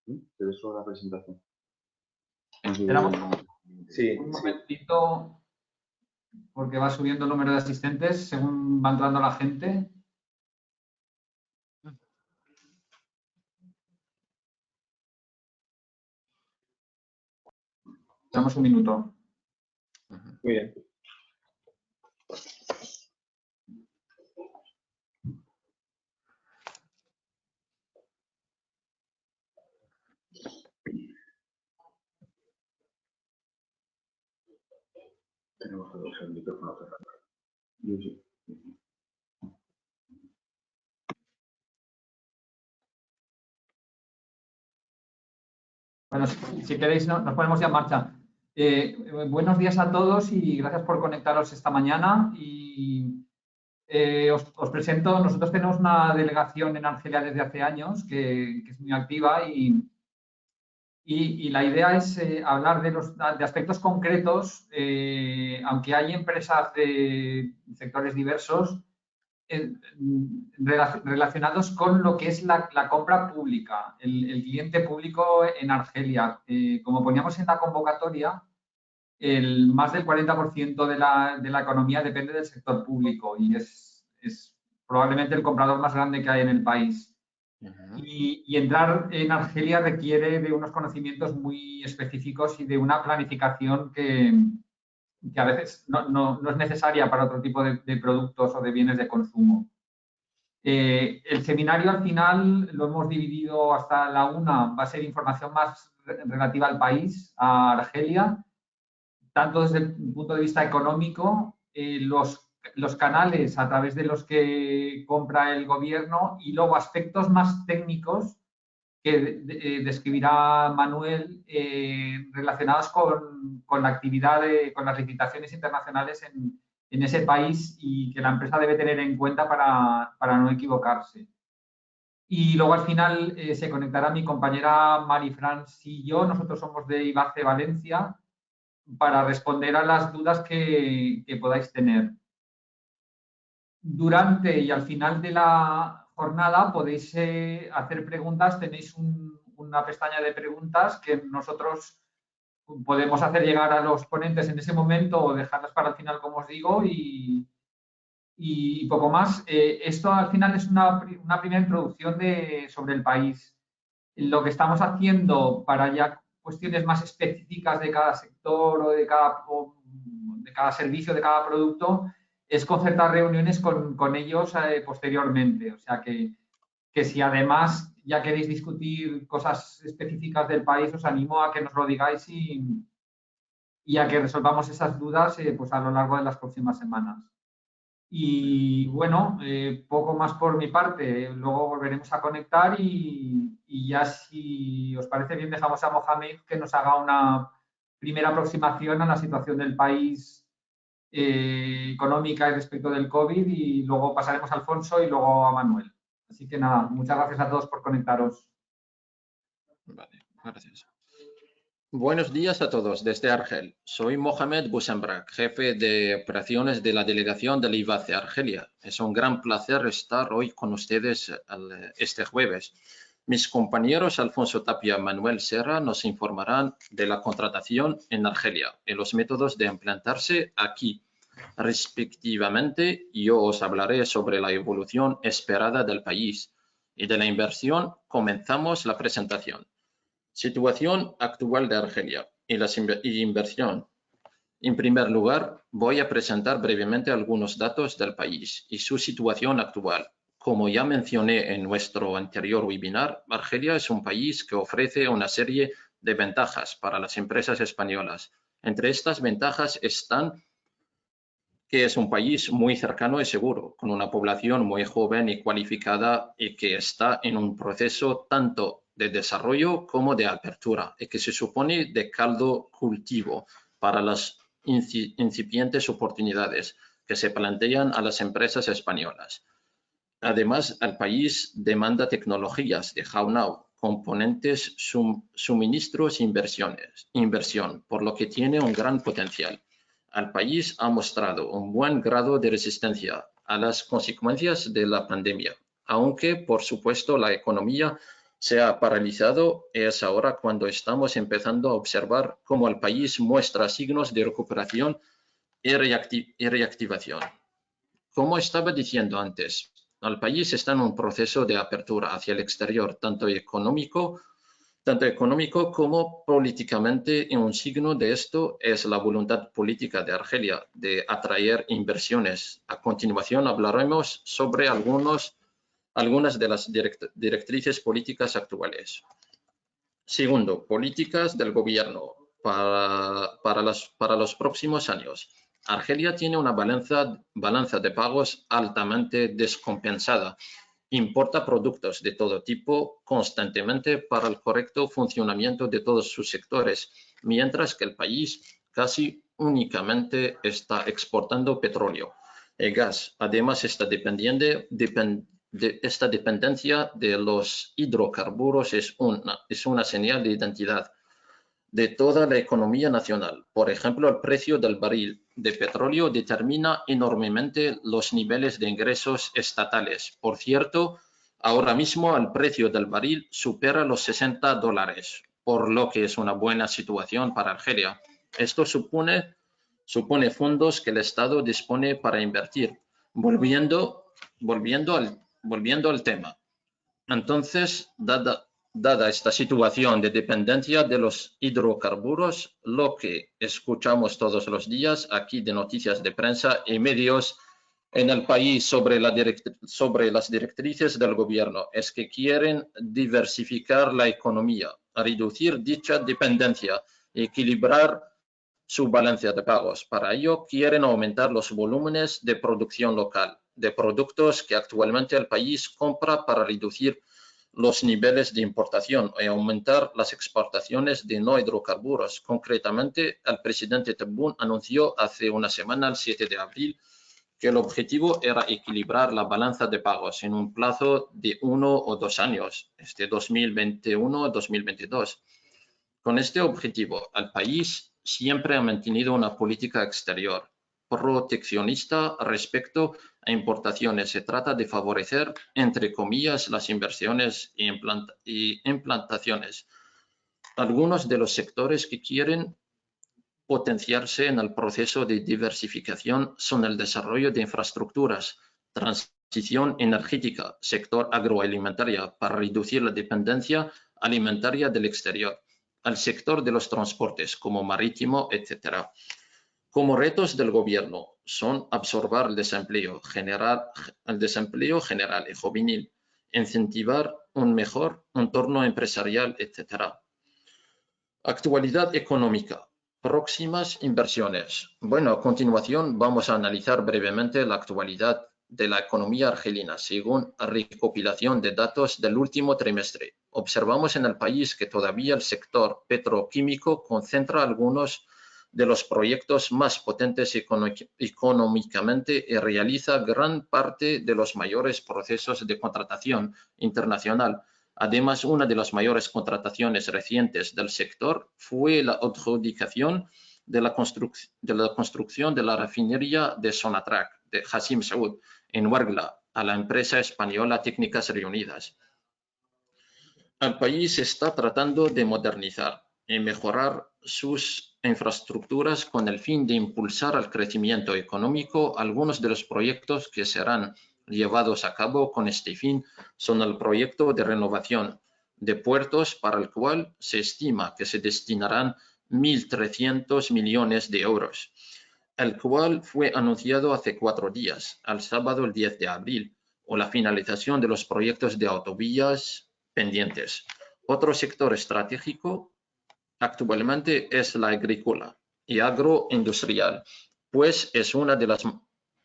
Te dejo la presentación. Esperamos Sí, un momentito porque va subiendo el número de asistentes según va entrando la gente. Damos un minuto. Muy bien. Tenemos todos el micrófono cerrado. Bueno, si queréis, nos ponemos ya en marcha. Buenos días a todos y gracias por conectaros esta mañana. Y os presento, nosotros tenemos una delegación en Argelia desde hace años que es muy activa y la idea es hablar de aspectos concretos, aunque hay empresas de sectores diversos relacionados con lo que es la compra pública, el cliente público en Argelia. Como poníamos en la convocatoria, más del 40% de la economía depende del sector público y es probablemente el comprador más grande que hay en el país. Y entrar en Argelia requiere de unos conocimientos muy específicos y de una planificación que a veces no es necesaria para otro tipo de productos o de bienes de consumo. El seminario al final lo hemos dividido hasta la una, va a ser información más relativa al país, a Argelia, tanto desde el punto de vista económico, los canales a través de los que compra el gobierno y luego aspectos más técnicos que describirá Manuel relacionados con la actividad, con las licitaciones internacionales en ese país y que la empresa debe tener en cuenta para no equivocarse. Y luego al final se conectará mi compañera Marifrance y yo, nosotros somos de IBACE Valencia, para responder a las dudas que podáis tener. Durante y al final de la jornada podéis hacer preguntas, tenéis una pestaña de preguntas que nosotros podemos hacer llegar a los ponentes en ese momento o dejarlas para el final, como os digo, y poco más. Esto al final es una primera introducción sobre el país. Lo que estamos haciendo para ya cuestiones más específicas de cada sector o de cada servicio, de cada producto, es concertar reuniones con ellos posteriormente. O sea que si además ya queréis discutir cosas específicas del país, os animo a que nos lo digáis y a que resolvamos esas dudas pues a lo largo de las próximas semanas. Y bueno, poco más por mi parte. Luego volveremos a conectar y ya si os parece bien dejamos a Mohamed que nos haga una primera aproximación a la situación del país económica y respecto del COVID y luego pasaremos a Alfonso y luego a Manuel. Así que nada, muchas gracias a todos por conectaros. Vale, gracias. Buenos días a todos desde Argel. Soy Mohamed Boussembrak, jefe de operaciones de la delegación del IBACE Argelia. Es un gran placer estar hoy con ustedes este jueves. Mis compañeros Alfonso Tapia y Manuel Serra nos informarán de la contratación en Argelia y los métodos de implantarse aquí. Respectivamente, yo os hablaré sobre la evolución esperada del país y de la inversión. Comenzamos la presentación. Situación actual de Argelia y inversión. En primer lugar, voy a presentar brevemente algunos datos del país y su situación actual. Como ya mencioné en nuestro anterior webinar, Argelia es un país que ofrece una serie de ventajas para las empresas españolas. Entre estas ventajas están que es un país muy cercano y seguro, con una población muy joven y cualificada y que está en un proceso tanto de desarrollo como de apertura y que se supone de caldo cultivo para las incipientes oportunidades que se plantean a las empresas españolas. Además, el país demanda tecnologías de how-now, componentes, suministros e inversión, por lo que tiene un gran potencial. El país ha mostrado un buen grado de resistencia a las consecuencias de la pandemia, aunque, por supuesto, la economía se ha paralizado y es ahora cuando estamos empezando a observar cómo el país muestra signos de recuperación y reactivación. Como estaba diciendo antes, el país está en un proceso de apertura hacia el exterior, tanto económico como políticamente, y un signo de esto es la voluntad política de Argelia de atraer inversiones. A continuación hablaremos sobre algunas de las directrices políticas actuales. Segundo, políticas del gobierno para los próximos años. Argelia tiene una balanza de pagos altamente descompensada. Importa productos de todo tipo constantemente para el correcto funcionamiento de todos sus sectores, mientras que el país casi únicamente está exportando petróleo y gas. Además, esta dependencia de los hidrocarburos es una señal de identidad de toda la economía nacional. Por ejemplo, el precio del barril de petróleo determina enormemente los niveles de ingresos estatales. Por cierto, ahora mismo el precio del barril supera los $60, por lo que es una buena situación para Argelia. Esto supone fondos que el Estado dispone para invertir. Volviendo al tema. Entonces, dada esta situación de dependencia de los hidrocarburos, lo que escuchamos todos los días aquí de noticias de prensa y medios en el país sobre las directrices del gobierno es que quieren diversificar la economía, reducir dicha dependencia, equilibrar su balance de pagos. Para ello, quieren aumentar los volúmenes de producción local de productos que actualmente el país compra para reducir los niveles de importación y aumentar las exportaciones de no hidrocarburos. Concretamente, el presidente Tebboune anunció hace una semana, el 7 de abril, que el objetivo era equilibrar la balanza de pagos en un plazo de 1 o 2 años, 2021-2022. Con este objetivo, el país siempre ha mantenido una política exterior proteccionista respecto a importaciones. Se trata de favorecer, entre comillas, las inversiones y implantaciones. Algunos de los sectores que quieren potenciarse en el proceso de diversificación son el desarrollo de infraestructuras, transición energética, sector agroalimentario para reducir la dependencia alimentaria del exterior, al sector de los transportes como marítimo, etc. Como retos del gobierno son absorber el desempleo general y juvenil, incentivar un mejor entorno empresarial, etc. Actualidad económica. Próximas inversiones. Bueno, a continuación vamos a analizar brevemente la actualidad de la economía argelina según recopilación de datos del último trimestre. Observamos en el país que todavía el sector petroquímico concentra algunos de los proyectos más potentes económicamente y realiza gran parte de los mayores procesos de contratación internacional. Además, una de las mayores contrataciones recientes del sector fue la adjudicación de la construcción de la refinería de Sonatrach de Hassim Saud en Ouargla a la empresa española Técnicas Reunidas. El país está tratando de modernizar y mejorar sus infraestructuras con el fin de impulsar el crecimiento económico. Algunos de los proyectos que serán llevados a cabo con este fin son el proyecto de renovación de puertos, para el cual se estima que se destinarán 1.300 millones de euros, el cual fue anunciado hace 4 días, el sábado el 10 de abril, o la finalización de los proyectos de autovías pendientes. Otro sector estratégico actualmente es la agrícola y agroindustrial, pues es una de las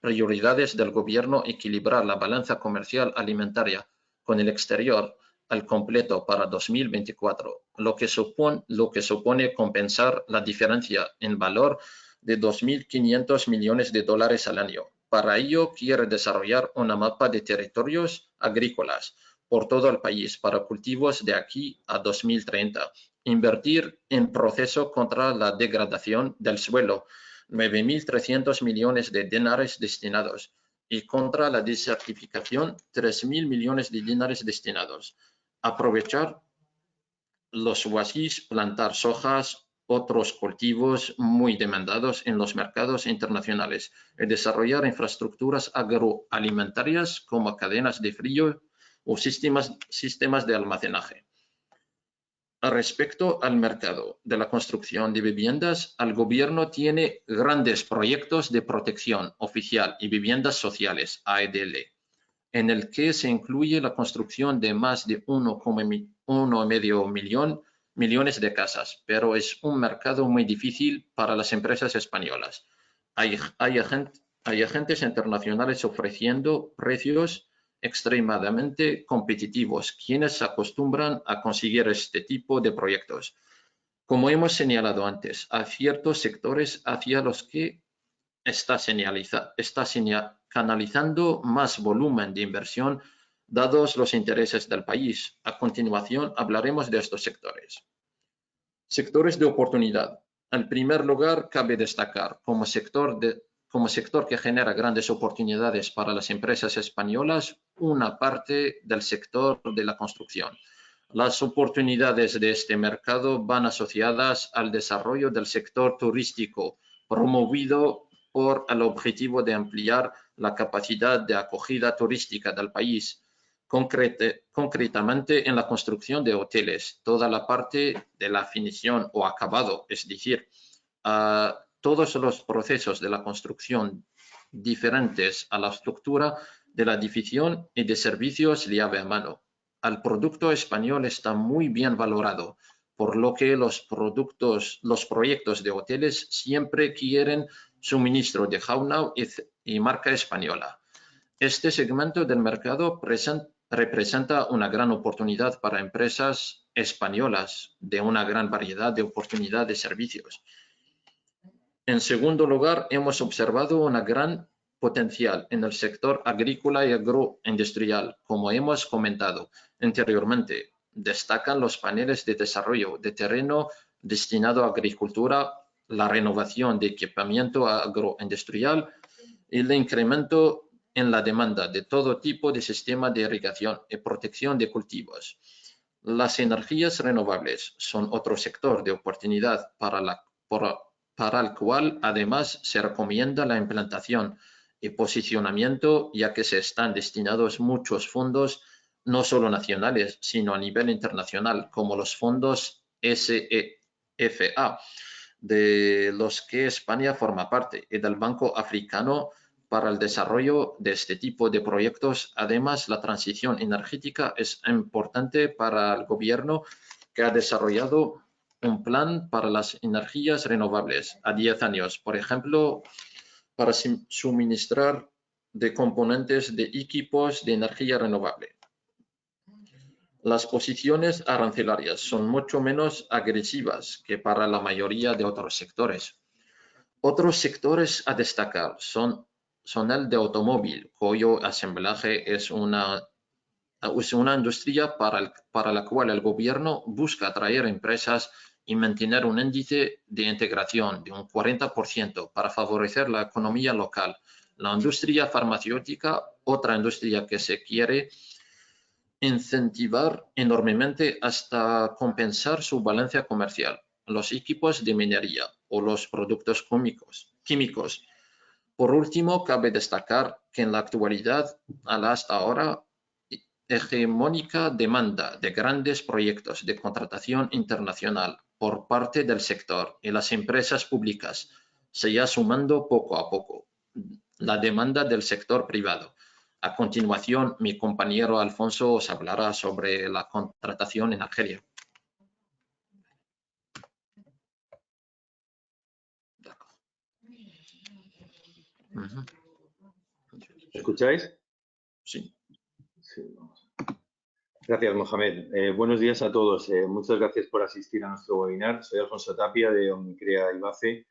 prioridades del gobierno equilibrar la balanza comercial alimentaria con el exterior al completo para 2024, lo que supone compensar la diferencia en valor de 2.500 millones de dólares al año. Para ello, quiere desarrollar una mapa de territorios agrícolas por todo el país para cultivos de aquí a 2030. Invertir en proceso contra la degradación del suelo, 9.300 millones de dólares destinados, y contra la desertificación, 3.000 millones de dólares destinados. aprovechar los oasis, plantar sojas, otros cultivos muy demandados en los mercados internacionales y desarrollar infraestructuras agroalimentarias como cadenas de frío o sistemas de almacenaje. Respecto al mercado de la construcción de viviendas, el gobierno tiene grandes proyectos de protección oficial y viviendas sociales, AEDL, en el que se incluye la construcción de más de 1,5 millones de casas, pero es un mercado muy difícil para las empresas españolas. Hay agentes internacionales ofreciendo precios extremadamente competitivos, quienes acostumbran a conseguir este tipo de proyectos. Como hemos señalado antes, hay ciertos sectores hacia los que está canalizando más volumen de inversión dados los intereses del país. A continuación, hablaremos de estos sectores. Sectores de oportunidad. En primer lugar, cabe destacar como sector que genera grandes oportunidades para las empresas españolas, una parte del sector de la construcción. Las oportunidades de este mercado van asociadas al desarrollo del sector turístico, promovido por el objetivo de ampliar la capacidad de acogida turística del país, concretamente en la construcción de hoteles, toda la parte de la finición o acabado, es decir, todos los procesos de la construcción diferentes a la estructura de la edificación y de servicios llave a mano. El producto español está muy bien valorado, por lo que los proyectos de hoteles siempre quieren suministro de know-how y marca española. Este segmento del mercado representa una gran oportunidad para empresas españolas de una gran variedad de oportunidades de servicios. En segundo lugar, hemos observado un gran potencial en el sector agrícola y agroindustrial, como hemos comentado anteriormente. Destacan los paneles de desarrollo de terreno destinado a agricultura, la renovación de equipamiento agroindustrial y el incremento en la demanda de todo tipo de sistema de irrigación y protección de cultivos. Las energías renovables son otro sector de oportunidad para el cual además se recomienda la implantación y posicionamiento, ya que se están destinados muchos fondos, no solo nacionales, sino a nivel internacional, como los fondos SEFA, de los que España forma parte, y del Banco Africano para el desarrollo de este tipo de proyectos. Además, la transición energética es importante para el gobierno, que ha desarrollado un plan para las energías renovables a 10 años, por ejemplo, para suministrar de componentes de equipos de energía renovable. Las posiciones arancelarias son mucho menos agresivas que para la mayoría de otros sectores. Otros sectores a destacar son el de automóvil, cuyo ensamblaje es una industria para la cual el gobierno busca atraer empresas y mantener un índice de integración de un 40% para favorecer la economía local. La industria farmacéutica, otra industria que se quiere incentivar enormemente hasta compensar su balanza comercial. Los equipos de minería o los productos químicos. Por último, cabe destacar que en la actualidad, hasta ahora, hegemónica demanda de grandes proyectos de contratación internacional por parte del sector y las empresas públicas se irá sumando poco a poco la demanda del sector privado. A continuación, mi compañero Alfonso os hablará sobre la contratación en Argelia. ¿Escucháis? Sí. Sí, vamos. Gracias, Mohamed. Buenos días a todos. Muchas gracias por asistir a nuestro webinar. Soy Alfonso Tapia de Omnicrea IBACE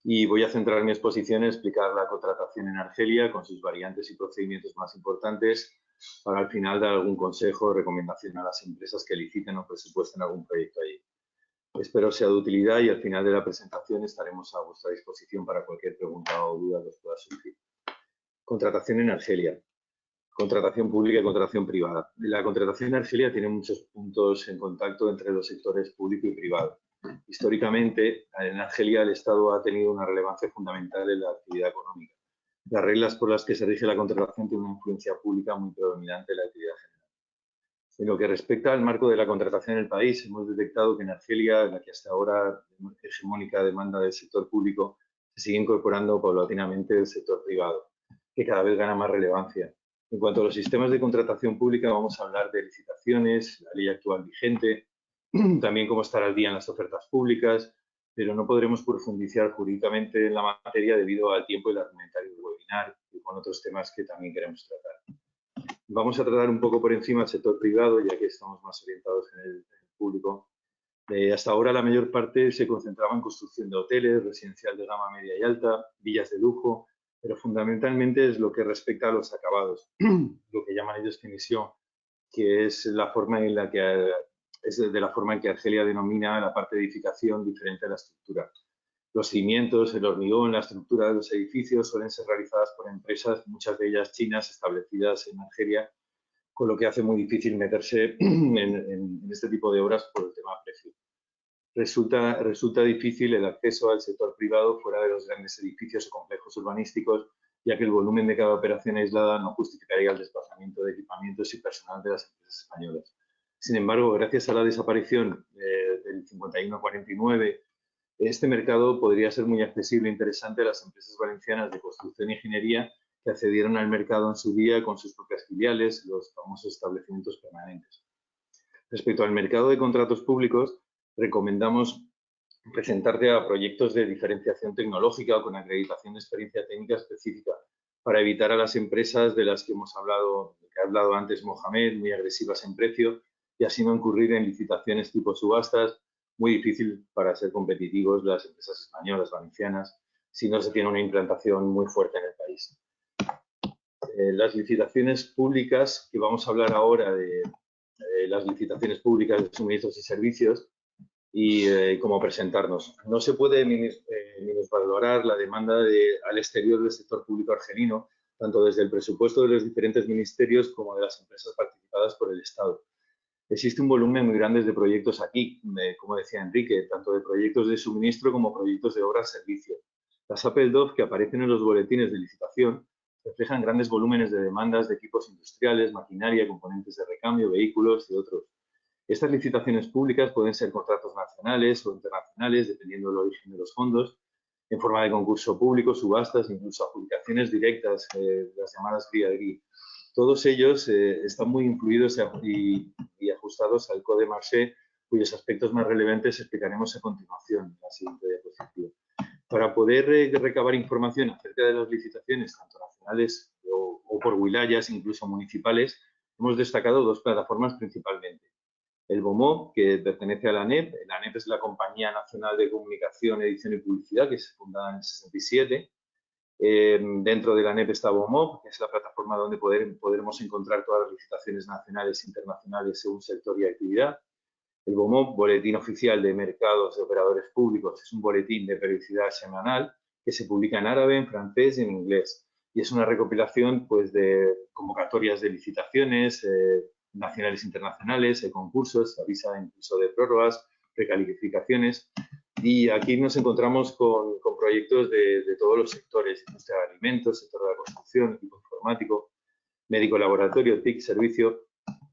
y voy a centrar mi exposición en explicar la contratación en Argelia con sus variantes y procedimientos más importantes para al final dar algún consejo o recomendación a las empresas que liciten o presupuesten algún proyecto allí. Espero sea de utilidad y al final de la presentación estaremos a vuestra disposición para cualquier pregunta o duda que os pueda surgir. Contratación en Argelia. Contratación pública y contratación privada. La contratación en Argelia tiene muchos puntos en contacto entre los sectores público y privado. Históricamente, en Argelia el Estado ha tenido una relevancia fundamental en la actividad económica. Las reglas por las que se rige la contratación tienen una influencia pública muy predominante en la actividad general. En lo que respecta al marco de la contratación en el país, hemos detectado que en Argelia, la que hasta ahora hegemónica demanda del sector público, se sigue incorporando paulatinamente el sector privado, que cada vez gana más relevancia. En cuanto a los sistemas de contratación pública, vamos a hablar de licitaciones, la ley actual vigente, también cómo estar al día en las ofertas públicas, pero no podremos profundizar jurídicamente en la materia debido al tiempo y el argumentario del webinar y con otros temas que también queremos tratar. Vamos a tratar un poco por encima el sector privado, ya que estamos más orientados en el público. Hasta ahora la mayor parte se concentraba en construcción de hoteles, residencial de gama media y alta, villas de lujo, pero fundamentalmente es lo que respecta a los acabados, lo que llaman ellos finición, que es la forma en la que Argelia denomina la parte de edificación diferente a la estructura. Los cimientos, el hormigón, la estructura de los edificios suelen ser realizadas por empresas, muchas de ellas chinas, establecidas en Argelia, con lo que hace muy difícil meterse en este tipo de obras por el tema de precio. Resulta difícil el acceso al sector privado fuera de los grandes edificios o complejos urbanísticos, ya que el volumen de cada operación aislada no justificaría el desplazamiento de equipamientos y personal de las empresas españolas. Sin embargo, gracias a la desaparición del 51-49, este mercado podría ser muy accesible e interesante a las empresas valencianas de construcción e ingeniería que accedieron al mercado en su día con sus propias filiales, los famosos establecimientos permanentes. Respecto al mercado de contratos públicos, recomendamos presentarte a proyectos de diferenciación tecnológica o con acreditación de experiencia técnica específica para evitar a las empresas de las que ha hablado antes Mohamed, muy agresivas en precio y así no incurrir en licitaciones tipo subastas, muy difícil para ser competitivos las empresas españolas, valencianas, si no se tiene una implantación muy fuerte en el país. Las licitaciones públicas, que vamos a hablar ahora de las licitaciones públicas de suministros y servicios y cómo presentarnos. No se puede minusvalorar la demanda al exterior del sector público argelino, tanto desde el presupuesto de los diferentes ministerios como de las empresas participadas por el Estado. Existe un volumen muy grande de proyectos aquí, como decía Enrique, tanto de proyectos de suministro como proyectos de obra-servicio. Las Apple que aparecen en los boletines de licitación reflejan grandes volúmenes de demandas de equipos industriales, maquinaria, componentes de recambio, vehículos y otros. Estas licitaciones públicas pueden ser contratos nacionales o internacionales, dependiendo del origen de los fondos, en forma de concurso público, subastas, incluso adjudicaciones directas, las llamadas GRI. Todos ellos están muy influidos y ajustados al Code Marché, cuyos aspectos más relevantes explicaremos a continuación en la siguiente diapositiva. Para poder recabar información acerca de las licitaciones, tanto nacionales o por wilayas, incluso municipales, hemos destacado dos plataformas principalmente. El BOMOP, que pertenece a la ANEP. La ANEP es la Compañía Nacional de Comunicación, Edición y Publicidad, que se fundó en el 67. Dentro de la ANEP está BOMOP, que es la plataforma donde podremos encontrar todas las licitaciones nacionales e internacionales según sector y actividad. El BOMOP, Boletín Oficial de Mercados de Operadores Públicos, es un boletín de periodicidad semanal que se publica en árabe, en francés y en inglés. Y es una recopilación pues, de convocatorias de licitaciones nacionales e internacionales, concursos, se avisa incluso de prórrogas, precalificaciones. Y aquí nos encontramos con proyectos de todos los sectores, industria de alimentos, sector de la construcción, equipo informático, médico laboratorio, TIC, servicio.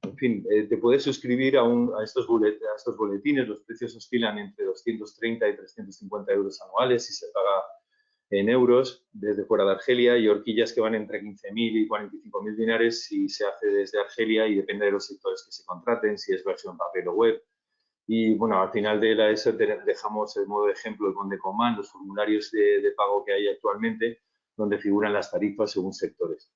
En fin, te puedes suscribir a estos boletines. Los precios oscilan entre 230 y 350 euros anuales y se paga en euros desde fuera de Argelia, y horquillas que van entre 15.000 y 45.000 dinares si se hace desde Argelia y depende de los sectores que se contraten, si es versión papel o web. Y bueno, al final de la ESO dejamos el modo de ejemplo, el Bondecoman, los formularios de pago que hay actualmente, donde figuran las tarifas según sectores.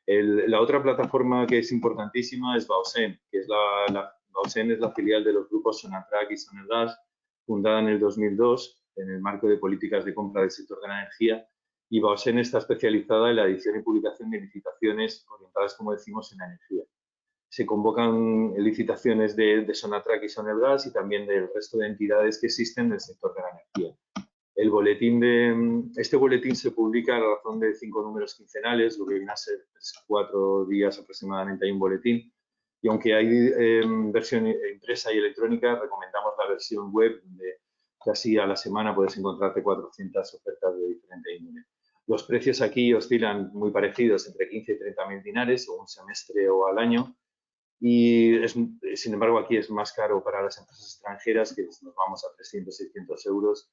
La otra plataforma que es importantísima es Bausen, que es Bausen es la filial de los grupos Sonatrach y Sonelgas, fundada en el 2002 en el marco de políticas de compra del sector de la energía, y Bausen está especializada en la edición y publicación de licitaciones orientadas, como decimos, en la energía. Se convocan licitaciones de Sonatrach y Sonelgas y también del resto de entidades que existen del sector de la energía. Este boletín se publica a razón de 5 números quincenales, lo que viene a ser 4 días aproximadamente hay un boletín. Y aunque hay versión impresa y electrónica, recomendamos la versión web, donde casi a la semana puedes encontrarte 400 ofertas de diferente índole. Los precios aquí oscilan muy parecidos, entre 15 y 30.000 dinares, o un semestre o al año. Y, sin embargo, aquí es más caro para las empresas extranjeras, que nos vamos a 300, 600 euros.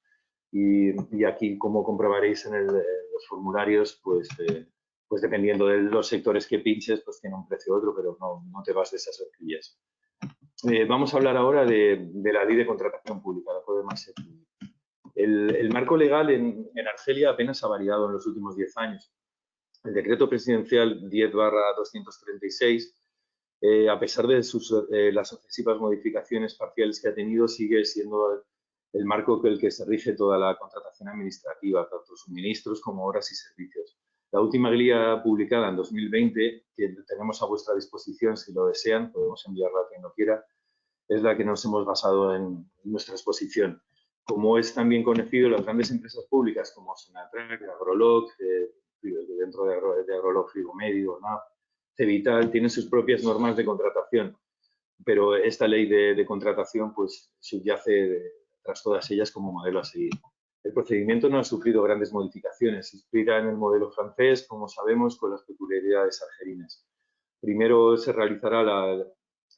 Y aquí, como comprobaréis en los formularios, pues dependiendo de los sectores que pinches, pues tiene un precio u otro, pero no te vas de esas horquillas. Vamos a hablar ahora de la ley de contratación pública, la PODEMASE. El marco legal en Argelia apenas ha variado en los últimos 10 años. El decreto presidencial 10/236, a pesar de las sucesivas modificaciones parciales que ha tenido, sigue siendo el marco que el que se rige toda la contratación administrativa, tanto suministros como horas y servicios. La última guía publicada en 2020, que tenemos a vuestra disposición si lo desean, podemos enviarla a quien lo quiera, es la que nos hemos basado en nuestra exposición. Como es también conocido, las grandes empresas públicas como Sonatrach, Agrolog, dentro de Agrolog Frigomedio, NAF, Cevital, tienen sus propias normas de contratación, pero esta ley de contratación pues subyace tras todas ellas como modelo a seguir. El procedimiento no ha sufrido grandes modificaciones, se inspira en el modelo francés, como sabemos, con las peculiaridades argelinas. Primero se realizará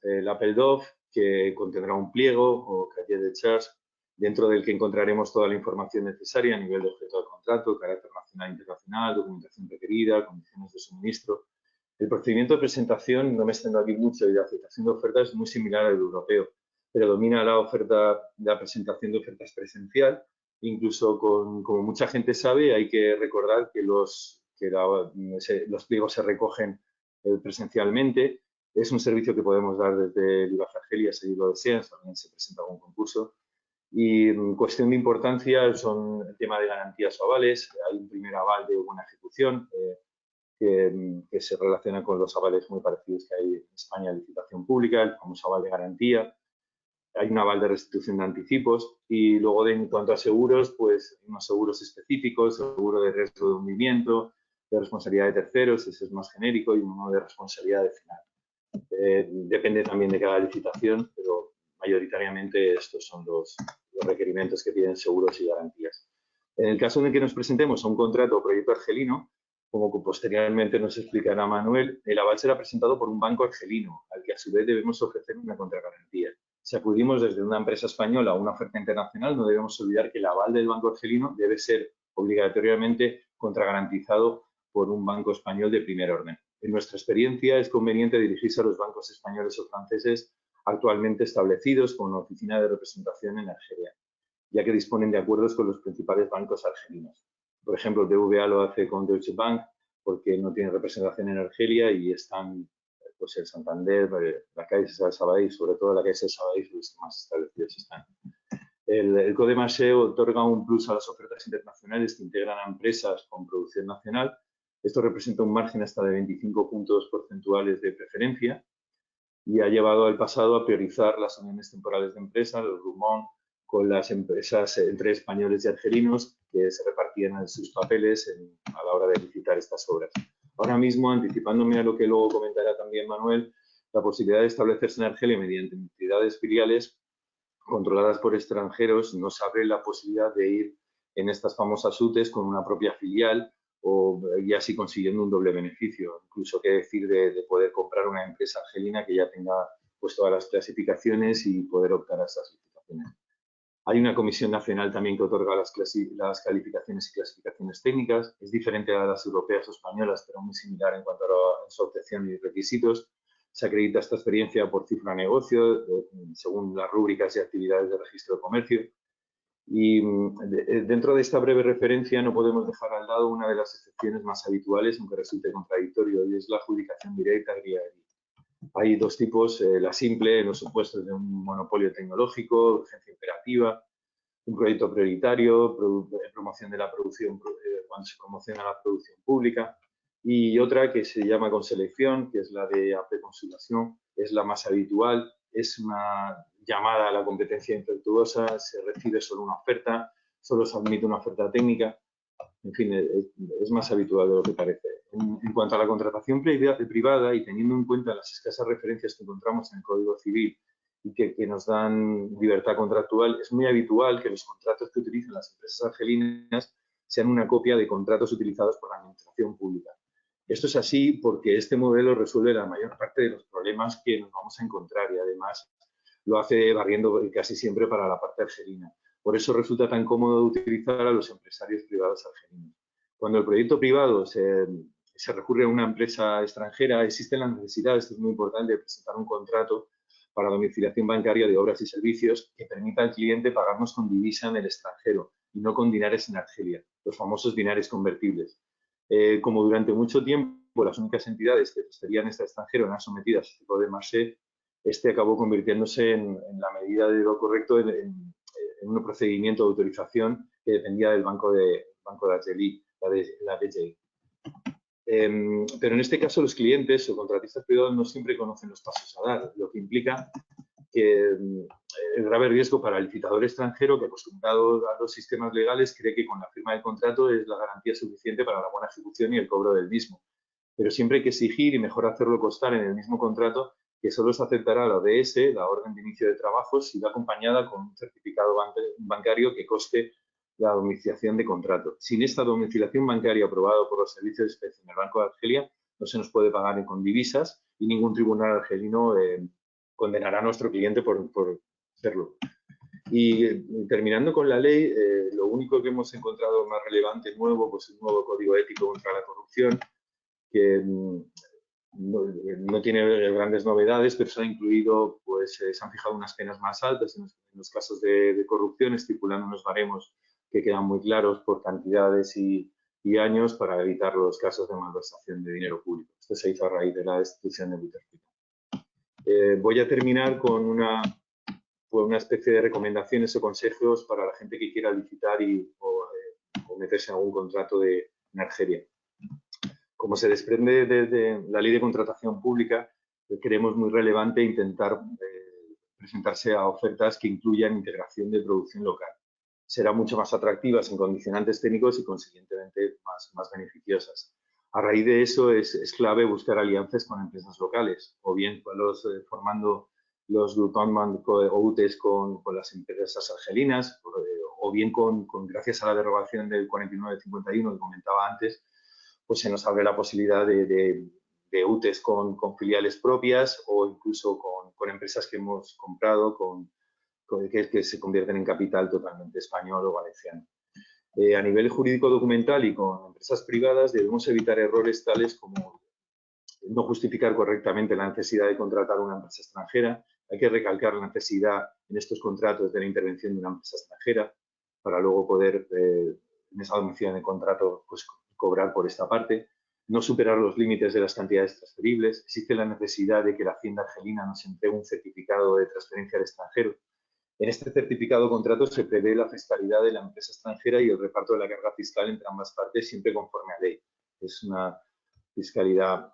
el appel d'offre, que contendrá un pliego o cahier de charges, dentro del que encontraremos toda la información necesaria a nivel de objeto del contrato, carácter nacional e internacional, documentación requerida, condiciones de suministro. El procedimiento de presentación, no me extiendo aquí mucho, y de aceptación de ofertas es muy similar al europeo. Predomina la presentación de ofertas presencial. Incluso, como mucha gente sabe, hay que recordar que los pliegos se recogen presencialmente. Es un servicio que podemos dar desde el IVAF Argelia, si lo desean, también se presenta algún concurso. Y cuestión de importancia son el tema de garantías o avales. Hay un primer aval de buena ejecución que se relaciona con los avales muy parecidos que hay en España en licitación pública, el famoso aval de garantía. Hay un aval de restitución de anticipos y luego en cuanto a seguros, pues hay unos seguros específicos, seguro de riesgo de hundimiento, de responsabilidad de terceros, ese es más genérico, y uno de responsabilidad de final. Depende también de cada licitación, pero mayoritariamente estos son los requerimientos que piden seguros y garantías. En el caso en el que nos presentemos a un contrato o proyecto argelino, como posteriormente nos explicará Manuel, el aval será presentado por un banco argelino, al que a su vez debemos ofrecer una contragarantía. Si acudimos desde una empresa española a una oferta internacional, no debemos olvidar que el aval del banco argelino debe ser obligatoriamente contragarantizado por un banco español de primer orden. En nuestra experiencia, es conveniente dirigirse a los bancos españoles o franceses actualmente establecidos con una oficina de representación en Argelia, ya que disponen de acuerdos con los principales bancos argelinos. Por ejemplo, el BVA lo hace con Deutsche Bank porque no tiene representación en Argelia y están pues el Santander, la Caixa Sabadell, sobre todo la Caixa Sabadell, los que más establecidos están. El CODEMASE otorga un plus a las ofertas internacionales que integran a empresas con producción nacional. Esto representa un margen hasta de 25 puntos porcentuales de preferencia y ha llevado al pasado a priorizar las uniones temporales de empresas, los RUMON, con las empresas entre españoles y argelinos que se repartían sus papeles a la hora de licitar estas obras. Ahora mismo, anticipándome a lo que luego comentará también Manuel, la posibilidad de establecerse en Argelia mediante entidades filiales controladas por extranjeros nos abre la posibilidad de ir en estas famosas UTEs con una propia filial y así consiguiendo un doble beneficio. Incluso qué decir de poder comprar una empresa argelina que ya tenga pues todas las clasificaciones y poder optar a esas licitaciones. Hay una comisión nacional también que otorga las calificaciones y clasificaciones técnicas. Es diferente a las europeas o españolas, pero muy similar en cuanto a su obtención y requisitos. Se acredita esta experiencia por cifra de negocio, según las rúbricas y actividades de registro de comercio. Y dentro de esta breve referencia no podemos dejar al lado una de las excepciones más habituales, aunque resulte contradictorio, y es la adjudicación directa agrícola. Hay dos tipos, la simple, en los supuestos de un monopolio tecnológico, urgencia imperativa, un proyecto prioritario, promoción de la producción, cuando se promociona la producción pública, y otra que se llama con selección, que es la de preconsulación, es la más habitual, es una llamada a la competencia infructuosa, se recibe solo una oferta, solo se admite una oferta técnica. En fin, es más habitual de lo que parece. En cuanto a la contratación privada y teniendo en cuenta las escasas referencias que encontramos en el Código Civil y que nos dan libertad contractual, es muy habitual que los contratos que utilizan las empresas argelinas sean una copia de contratos utilizados por la administración pública. Esto es así porque este modelo resuelve la mayor parte de los problemas que nos vamos a encontrar y además lo hace barriendo casi siempre para la parte argelina. Por eso resulta tan cómodo utilizar a los empresarios privados argelinos. Cuando el proyecto privado se recurre a una empresa extranjera, existe la necesidad, esto es muy importante, de presentar un contrato para domiciliación bancaria de obras y servicios que permita al cliente pagarnos con divisa en el extranjero y no con dinares en Argelia, los famosos dinares convertibles. Como durante mucho tiempo las únicas entidades que transferían este extranjero eran sometidas al tipo de marché, este acabó convirtiéndose en la medida de lo correcto en un procedimiento de autorización que dependía del Banco de Argelí, la DGI. Pero en este caso los clientes o contratistas privados no siempre conocen los pasos a dar, lo que implica que el grave riesgo para el licitador extranjero que acostumbrado a los sistemas legales cree que con la firma del contrato es la garantía suficiente para la buena ejecución y el cobro del mismo. Pero siempre hay que exigir y mejor hacerlo constar en el mismo contrato que solo se aceptará la ODS, la orden de inicio de trabajos, si va acompañada con un certificado bancario que conste la domiciliación de contrato. Sin esta domiciliación bancaria aprobada por los servicios de inspección del Banco de Argelia, no se nos puede pagar con divisas y ningún tribunal argelino condenará a nuestro cliente por hacerlo. Y terminando con la ley, lo único que hemos encontrado más relevante, nuevo, pues un nuevo código ético contra la corrupción, que no tiene grandes novedades, pero se ha incluido, pues se han fijado unas penas más altas en los casos de corrupción, estipulando unos baremos que quedan muy claros por cantidades y años para evitar los casos de malversación de dinero público. Esto se hizo a raíz de la destitución de Bouteflika. Voy a terminar con una especie de recomendaciones o consejos para la gente que quiera licitar o meterse en algún contrato en Argelia. Como se desprende de la ley de contratación pública, creemos muy relevante intentar presentarse a ofertas que incluyan integración de producción local. Serán mucho más atractivas en condicionantes técnicos y, consiguientemente, más beneficiosas. A raíz de eso, es clave buscar alianzas con empresas locales, o bien formando los groupements o UTEs con las empresas argelinas, o bien gracias a la derogación del 49-51 que comentaba antes, pues se nos abre la posibilidad de UTEs con filiales propias o incluso con empresas que hemos comprado que se convierten en capital totalmente español o valenciano. A nivel jurídico documental y con empresas privadas debemos evitar errores tales como no justificar correctamente la necesidad de contratar una empresa extranjera. Hay que recalcar la necesidad en estos contratos de la intervención de una empresa extranjera para luego poder, en esa domiciliación de contrato, pues, cobrar por esta parte. No superar los límites de las cantidades transferibles. Existe la necesidad de que la Hacienda argelina nos entregue un certificado de transferencia al extranjero. En este certificado de contrato se prevé la fiscalidad de la empresa extranjera y el reparto de la carga fiscal entre ambas partes, siempre conforme a ley. Es una fiscalidad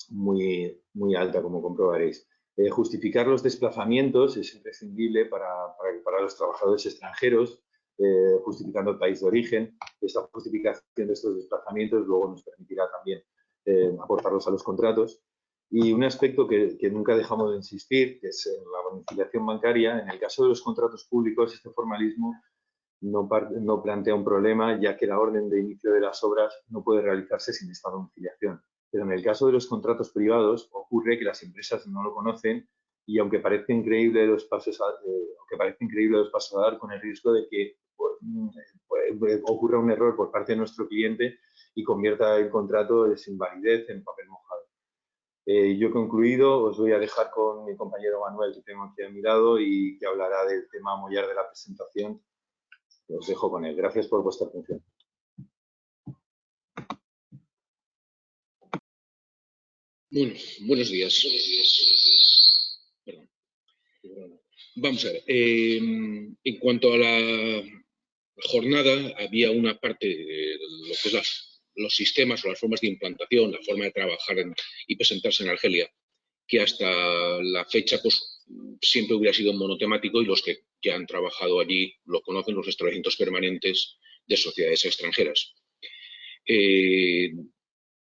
muy, muy alta, como comprobaréis. Justificar los desplazamientos es imprescindible para los trabajadores extranjeros, justificando el país de origen. Esta justificación de estos desplazamientos luego nos permitirá también aportarlos a los contratos. Y un aspecto que nunca dejamos de insistir, que es la domiciliación bancaria. En el caso de los contratos públicos, este formalismo no plantea un problema, ya que la orden de inicio de las obras no puede realizarse sin esta domiciliación. Pero en el caso de los contratos privados ocurre que las empresas no lo conocen y aunque parezca increíble los pasos a dar, con el riesgo de que ocurra un error por parte de nuestro cliente y convierta el contrato de sin validez en papel mojado. Yo he concluido, os voy a dejar con mi compañero Manuel, que tengo aquí a mi lado y que hablará del tema mollar de la presentación. Os dejo con él. Gracias por vuestra atención. Bueno, buenos días. Perdón. Vamos a ver. En cuanto a la jornada, había una parte de lo que es los sistemas o las formas de implantación, la forma de trabajar y presentarse en Argelia, que hasta la fecha pues siempre hubiera sido monotemático y los que que han trabajado allí lo conocen, los establecimientos permanentes de sociedades extranjeras.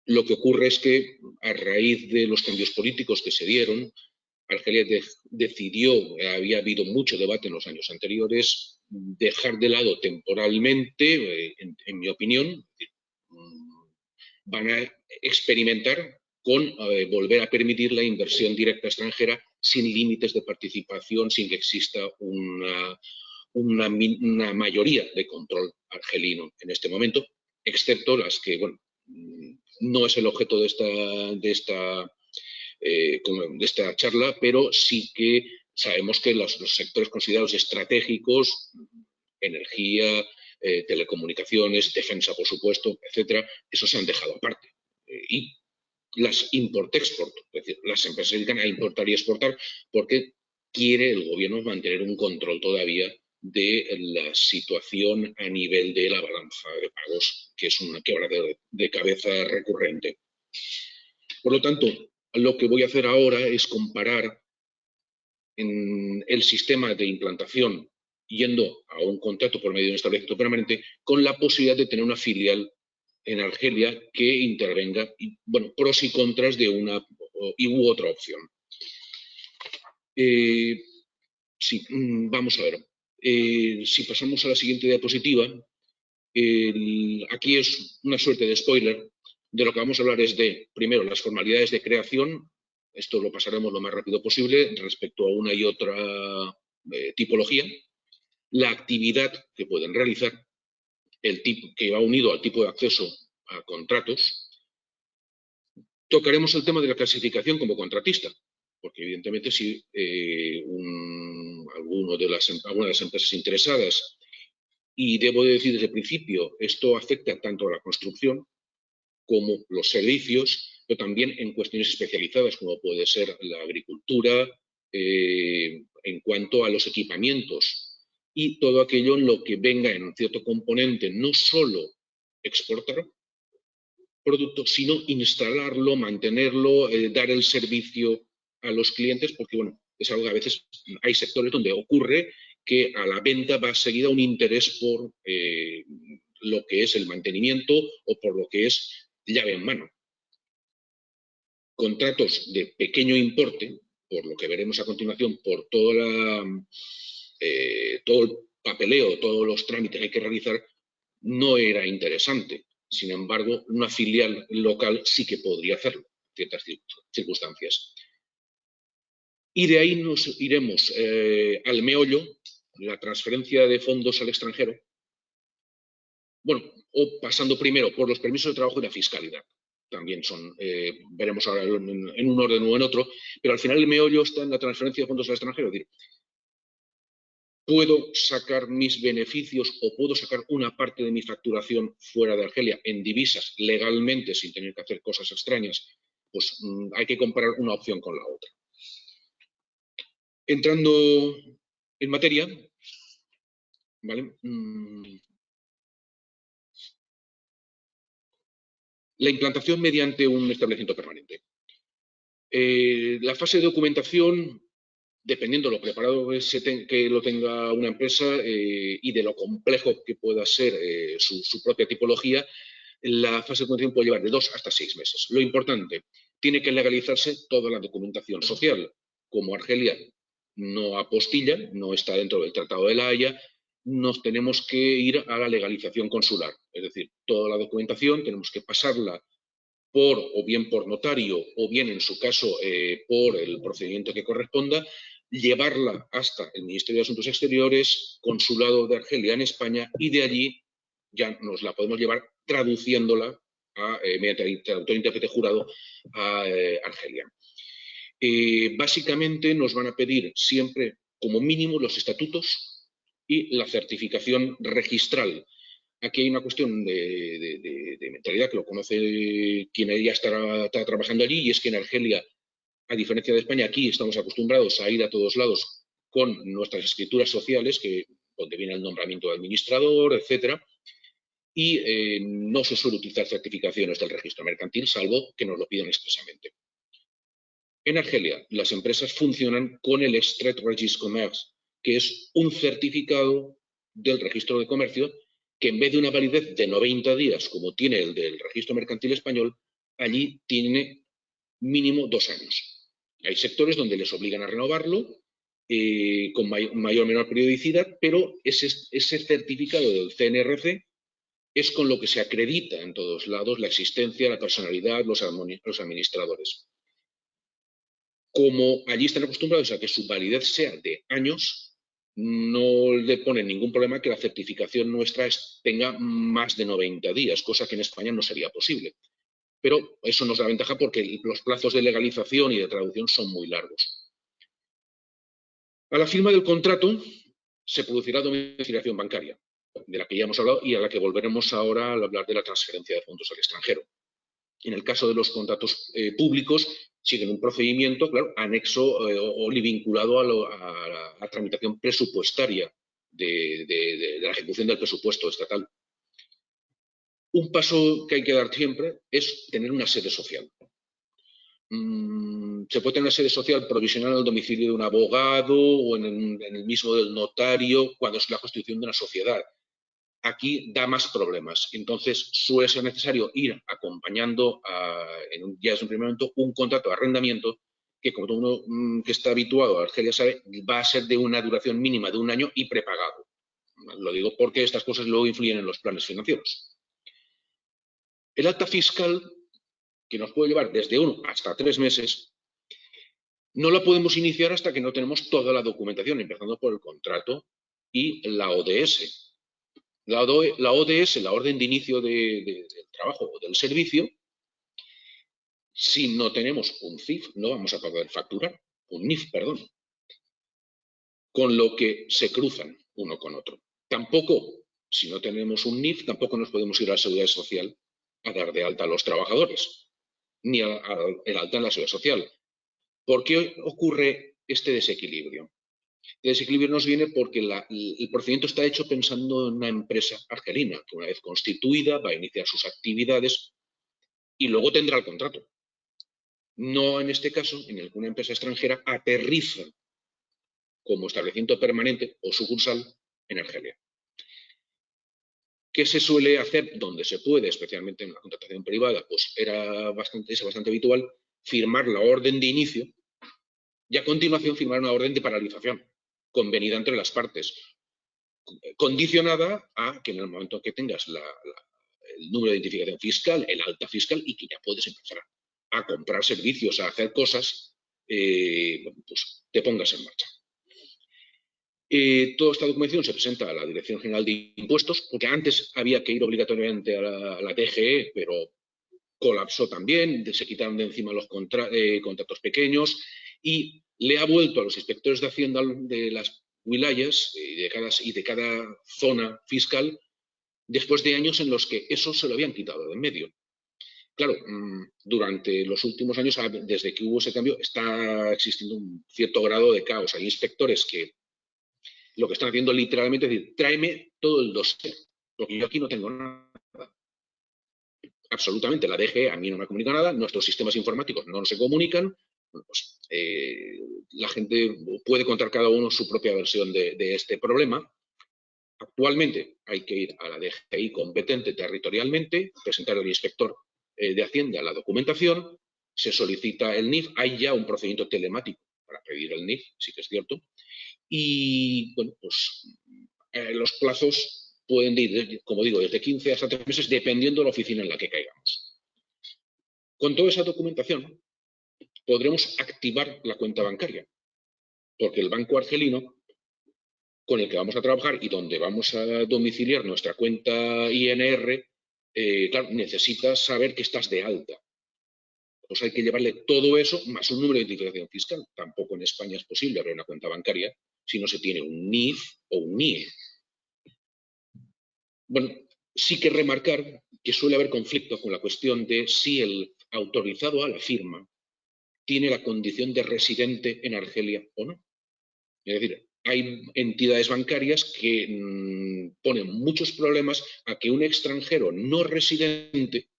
Lo que ocurre es que, a raíz de los cambios políticos que se dieron, Argelia decidió, había habido mucho debate en los años anteriores, dejar de lado temporalmente, en mi opinión, van a experimentar con volver a permitir la inversión directa extranjera sin límites de participación, sin que exista una mayoría de control argelino en este momento, excepto las que, bueno, no es el objeto de esta charla, pero sí que sabemos que los sectores considerados estratégicos, energía, telecomunicaciones, defensa, por supuesto, etcétera, esos se han dejado aparte. Y las import-export, es decir, las empresas se dedican a importar y exportar porque quiere el gobierno mantener un control todavía de la situación a nivel de la balanza de pagos, que es un quebradero de cabeza recurrente. Por lo tanto, lo que voy a hacer ahora es comparar en el sistema de implantación yendo a un contrato por medio de un establecimiento permanente con la posibilidad de tener una filial en Argelia que intervenga, bueno, pros y contras de una u otra opción. Sí, vamos a ver. Si pasamos a la siguiente diapositiva, aquí es una suerte de spoiler. De lo que vamos a hablar es de, primero, las formalidades de creación. Esto lo pasaremos lo más rápido posible respecto a una y otra tipología. La actividad que pueden realizar, el tipo que va unido al tipo de acceso a contratos. Tocaremos el tema de la clasificación como contratista, porque evidentemente si alguna de las empresas interesadas, y debo decir desde el principio, esto afecta tanto a la construcción como los servicios, pero también en cuestiones especializadas como puede ser la agricultura, en cuanto a los equipamientos y todo aquello en lo que venga en un cierto componente, no solo exportar producto, sino instalarlo, mantenerlo, dar el servicio a los clientes, porque bueno, es algo que a veces hay sectores donde ocurre que a la venta va seguida un interés por lo que es el mantenimiento o por lo que es llave en mano. Contratos de pequeño importe, por lo que veremos a continuación, por todo el papeleo, todos los trámites que hay que realizar, no era interesante. Sin embargo, una filial local sí que podría hacerlo en ciertas circunstancias. Y de ahí nos iremos al meollo, la transferencia de fondos al extranjero. Bueno, o pasando primero por los permisos de trabajo y la fiscalidad. También son, veremos ahora en un orden o en otro, pero al final el meollo está en la transferencia de fondos al extranjero. Es decir, ¿puedo sacar mis beneficios o puedo sacar una parte de mi facturación fuera de Argelia en divisas legalmente sin tener que hacer cosas extrañas? Pues hay que comparar una opción con la otra. Entrando en materia, ¿vale? La implantación mediante un establecimiento permanente. La fase de documentación, dependiendo de lo preparado que lo tenga una empresa y de lo complejo que pueda ser su propia tipología, la fase de documentación puede llevar de 2 hasta 6 meses. Lo importante, tiene que legalizarse toda la documentación social. Como Argelia no apostilla, no está dentro del Tratado de la Haya, nos tenemos que ir a la legalización consular. Es decir, toda la documentación tenemos que pasarla o bien por notario o bien, en su caso, por el procedimiento que corresponda, llevarla hasta el Ministerio de Asuntos Exteriores, Consulado de Argelia en España, y de allí ya nos la podemos llevar traduciéndola mediante el traductor intérprete jurado a Argelia. Básicamente nos van a pedir siempre, como mínimo, los estatutos y la certificación registral. Aquí hay una cuestión de mentalidad que lo conoce quien ya está trabajando allí, y es que en Argelia, a diferencia de España, aquí estamos acostumbrados a ir a todos lados con nuestras escrituras sociales, donde viene el nombramiento de administrador, etcétera, y no se suele utilizar certificaciones del registro mercantil, salvo que nos lo pidan expresamente. En Argelia, las empresas funcionan con el Estret Registre Commerce, que es un certificado del registro de comercio que en vez de una validez de 90 días, como tiene el del registro mercantil español, allí tiene mínimo 2 años. Hay sectores donde les obligan a renovarlo con mayor o menor periodicidad, pero ese certificado del CNRC es con lo que se acredita en todos lados la existencia, la personalidad, los administradores. Como allí están acostumbrados a que su validez sea de años, no le pone ningún problema que la certificación nuestra tenga más de 90 días, cosa que en España no sería posible. Pero eso nos da ventaja porque los plazos de legalización y de traducción son muy largos. A la firma del contrato se producirá domiciliación bancaria, de la que ya hemos hablado y a la que volveremos ahora al hablar de la transferencia de fondos al extranjero. En el caso de los contratos públicos, siguen un procedimiento, claro, anexo o vinculado a la tramitación presupuestaria de la ejecución del presupuesto estatal. Un paso que hay que dar siempre es tener una sede social. Se puede tener una sede social provisional en el domicilio de un abogado o en el mismo del notario cuando es la constitución de una sociedad. Aquí da más problemas. Entonces, suele ser necesario ir acompañando ya desde un primer momento un contrato de arrendamiento que, como todo uno que está habituado a Argelia sabe, va a ser de una duración mínima de 1 año y prepagado. Lo digo porque estas cosas luego influyen en los planes financieros. El alta fiscal, que nos puede llevar desde 1 hasta 3 meses, no la podemos iniciar hasta que no tenemos toda la documentación, empezando por el contrato y la ODS. La ODS, la orden de inicio del trabajo o del servicio, si no tenemos un CIF, no vamos a poder facturar, un NIF, perdón, con lo que se cruzan uno con otro. Tampoco, si no tenemos un NIF, tampoco nos podemos ir a la Seguridad Social a dar de alta a los trabajadores, ni el alta en la Seguridad Social. ¿Por qué ocurre este desequilibrio? El desequilibrio nos viene porque el procedimiento está hecho pensando en una empresa argelina, que una vez constituida va a iniciar sus actividades y luego tendrá el contrato. No en este caso, en el que una empresa extranjera aterriza como establecimiento permanente o sucursal en Argelia. ¿Qué se suele hacer donde se puede, especialmente en la contratación privada? Pues es bastante habitual firmar la orden de inicio y a continuación firmar una orden de paralización convenida entre las partes, condicionada a que en el momento que tengas el número de identificación fiscal, el alta fiscal, y que ya puedes empezar a comprar servicios, a hacer cosas, pues te pongas en marcha. Toda esta documentación se presenta a la Dirección General de Impuestos, porque antes había que ir obligatoriamente a la DGE, pero colapsó también, se quitaron de encima los contratos pequeños y le ha vuelto a los inspectores de Hacienda de las wilayas y de cada zona fiscal después de años en los que eso se lo habían quitado de en medio. Claro, durante los últimos años, desde que hubo ese cambio, está existiendo un cierto grado de caos. Hay inspectores que lo que están haciendo literalmente es decir, tráeme todo el dossier, porque yo aquí no tengo nada. Absolutamente, la DGE a mí no me comunica nada, nuestros sistemas informáticos no se comunican, bueno, pues, la gente puede contar cada uno su propia versión de este problema. Actualmente hay que ir a la DGI competente territorialmente, presentar al inspector de Hacienda la documentación, se solicita el NIF, hay ya un procedimiento telemático para pedir el NIF, sí que es cierto, y bueno, pues los plazos pueden ir, como digo, desde 15 hasta 3 meses, dependiendo de la oficina en la que caigamos. Con toda esa documentación podremos activar la cuenta bancaria, porque el banco argelino con el que vamos a trabajar y donde vamos a domiciliar nuestra cuenta INR, claro, necesitas saber que estás de alta. Pues hay que llevarle todo eso más un número de identificación fiscal. Tampoco en España es posible abrir una cuenta bancaria si no se tiene un NIF o un NIE. Bueno, sí que remarcar que suele haber conflicto con la cuestión de si el autorizado a la firma tiene la condición de residente en Argelia o no. Es decir, hay entidades bancarias que ponen muchos problemas a que un extranjero no residente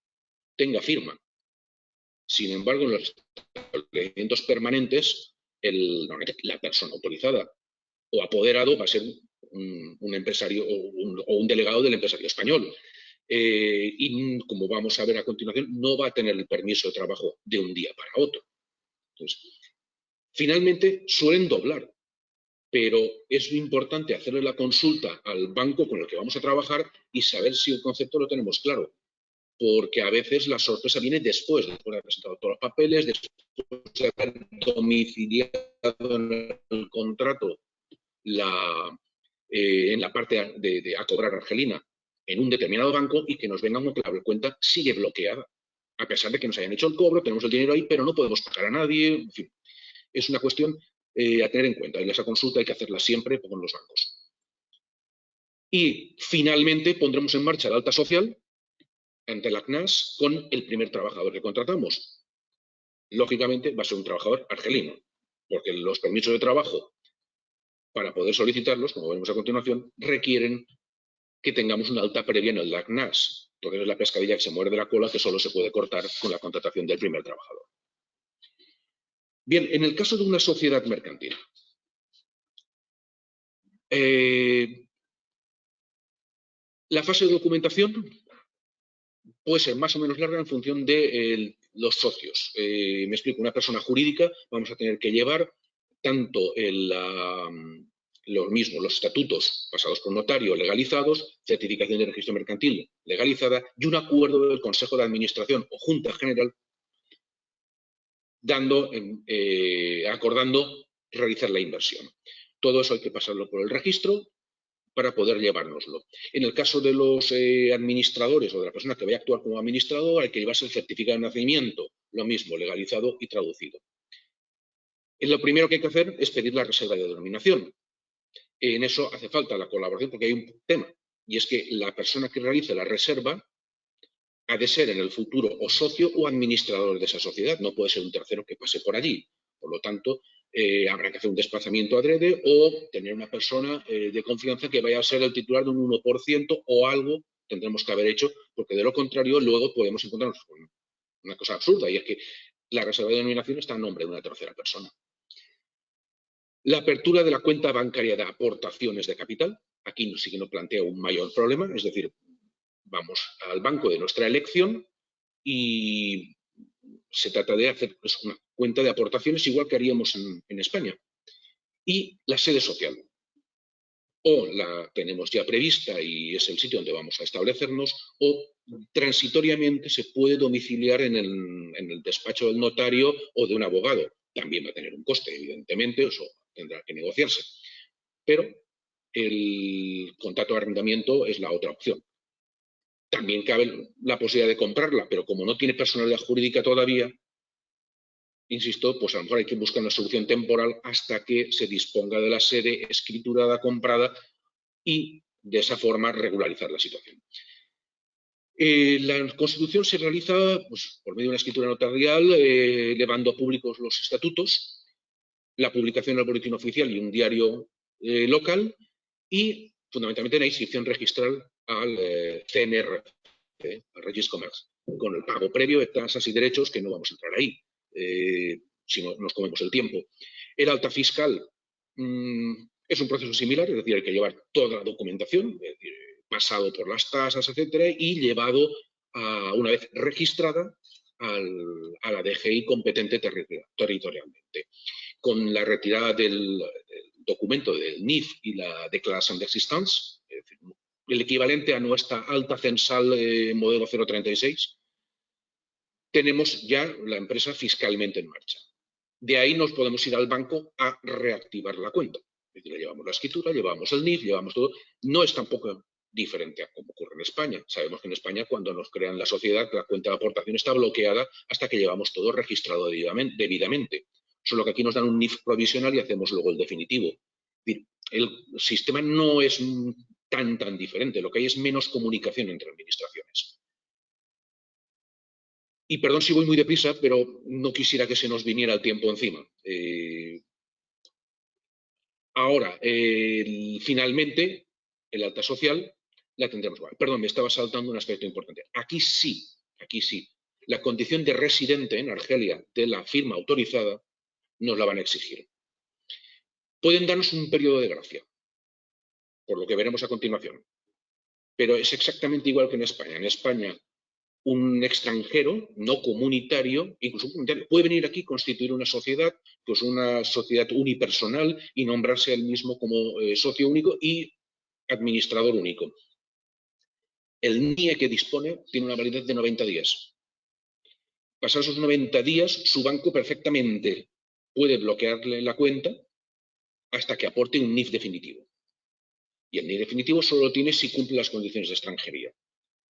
tenga firma. Sin embargo, en los establecimientos permanentes, la persona autorizada o apoderado va a ser un empresario o un delegado del empresario español. Y como vamos a ver a continuación, no va a tener el permiso de trabajo de un día para otro. Entonces, finalmente suelen doblar, pero es importante hacerle la consulta al banco con el que vamos a trabajar y saber si el concepto lo tenemos claro, porque a veces la sorpresa viene después de haber presentado todos los papeles, después de haber domiciliado en el contrato en la parte de a cobrar argelina en un determinado banco y que nos vengan con que la cuenta sigue bloqueada. A pesar de que nos hayan hecho el cobro, tenemos el dinero ahí, pero no podemos pagar a nadie. En fin, es una cuestión a tener en cuenta. Y esa consulta hay que hacerla siempre con los bancos. Y finalmente pondremos en marcha la alta social ante la CNAS con el primer trabajador que contratamos. Lógicamente va a ser un trabajador argelino, porque los permisos de trabajo, para poder solicitarlos, como veremos a continuación, requieren que tengamos una alta previa en el LACNAS. Entonces es la pescadilla que se muerde la cola que solo se puede cortar con la contratación del primer trabajador. Bien, en el caso de una sociedad mercantil, la fase de documentación puede ser más o menos larga en función de los socios. Me explico, una persona jurídica vamos a tener que llevar tanto los estatutos pasados por notario legalizados, certificación de registro mercantil legalizada y un acuerdo del Consejo de Administración o Junta General acordando realizar la inversión. Todo eso hay que pasarlo por el registro para poder llevárnoslo. En el caso de los administradores o de la persona que vaya a actuar como administrador, hay que llevarse el certificado de nacimiento, lo mismo, legalizado y traducido. Lo primero que hay que hacer es pedir la reserva de denominación. En eso hace falta la colaboración porque hay un tema, y es que la persona que realice la reserva ha de ser en el futuro o socio o administrador de esa sociedad, no puede ser un tercero que pase por allí. Por lo tanto, habrá que hacer un desplazamiento adrede o tener una persona de confianza que vaya a ser el titular de un 1% o algo tendremos que haber hecho, porque de lo contrario luego podemos encontrarnos con una cosa absurda, y es que la reserva de denominación está en nombre de una tercera persona. La apertura de la cuenta bancaria de aportaciones de capital, aquí sí que nos plantea un mayor problema, es decir, vamos al banco de nuestra elección y se trata de hacer una cuenta de aportaciones igual que haríamos en España. Y la sede social. O la tenemos ya prevista y es el sitio donde vamos a establecernos, o transitoriamente se puede domiciliar en el despacho del notario o de un abogado. También va a tener un coste, evidentemente, eso tendrá que negociarse. Pero el contrato de arrendamiento es la otra opción. También cabe la posibilidad de comprarla, pero como no tiene personalidad jurídica todavía, insisto, pues a lo mejor hay que buscar una solución temporal hasta que se disponga de la sede escriturada, comprada y de esa forma regularizar la situación. La constitución se realiza pues, por medio de una escritura notarial, llevando a públicos los estatutos, la publicación en el boletín oficial y un diario local y fundamentalmente la inscripción registral al CNR, al Registre Commerce, con el pago previo de tasas y derechos, que no vamos a entrar ahí. Si no nos comemos el tiempo. El alta fiscal es un proceso similar, es decir, hay que llevar toda la documentación, es decir, pasado por las tasas, etcétera, y llevado una vez registrada a la DGI competente territorialmente. Con la retirada del documento del NIF y la declaración de existence, es decir, el equivalente a nuestra alta censal modelo 036, tenemos ya la empresa fiscalmente en marcha. De ahí nos podemos ir al banco a reactivar la cuenta. Es decir, llevamos la escritura, llevamos el NIF, llevamos todo. No es tampoco diferente a como ocurre en España. Sabemos que en España, cuando nos crean la sociedad, la cuenta de aportación está bloqueada hasta que llevamos todo registrado debidamente. Solo que aquí nos dan un NIF provisional y hacemos luego el definitivo. Es decir, el sistema no es tan diferente. Lo que hay es menos comunicación entre administraciones. Y perdón si voy muy deprisa, pero no quisiera que se nos viniera el tiempo encima. Ahora, finalmente, el alta social la tendremos. Perdón, me estaba saltando un aspecto importante. Aquí sí, la condición de residente en Argelia de la firma autorizada nos la van a exigir. pueden darnos un periodo de gracia, por lo que veremos a continuación. Pero es exactamente igual que en España. En España, un extranjero no comunitario, incluso comunitario, puede venir aquí, constituir una sociedad, pues una sociedad unipersonal y nombrarse a él mismo como socio único y administrador único. El NIE que dispone tiene una validez de 90 días. Pasados esos 90 días, su banco perfectamente puede bloquearle la cuenta hasta que aporte un NIF definitivo. Y el NIF definitivo solo lo tiene si cumple las condiciones de extranjería.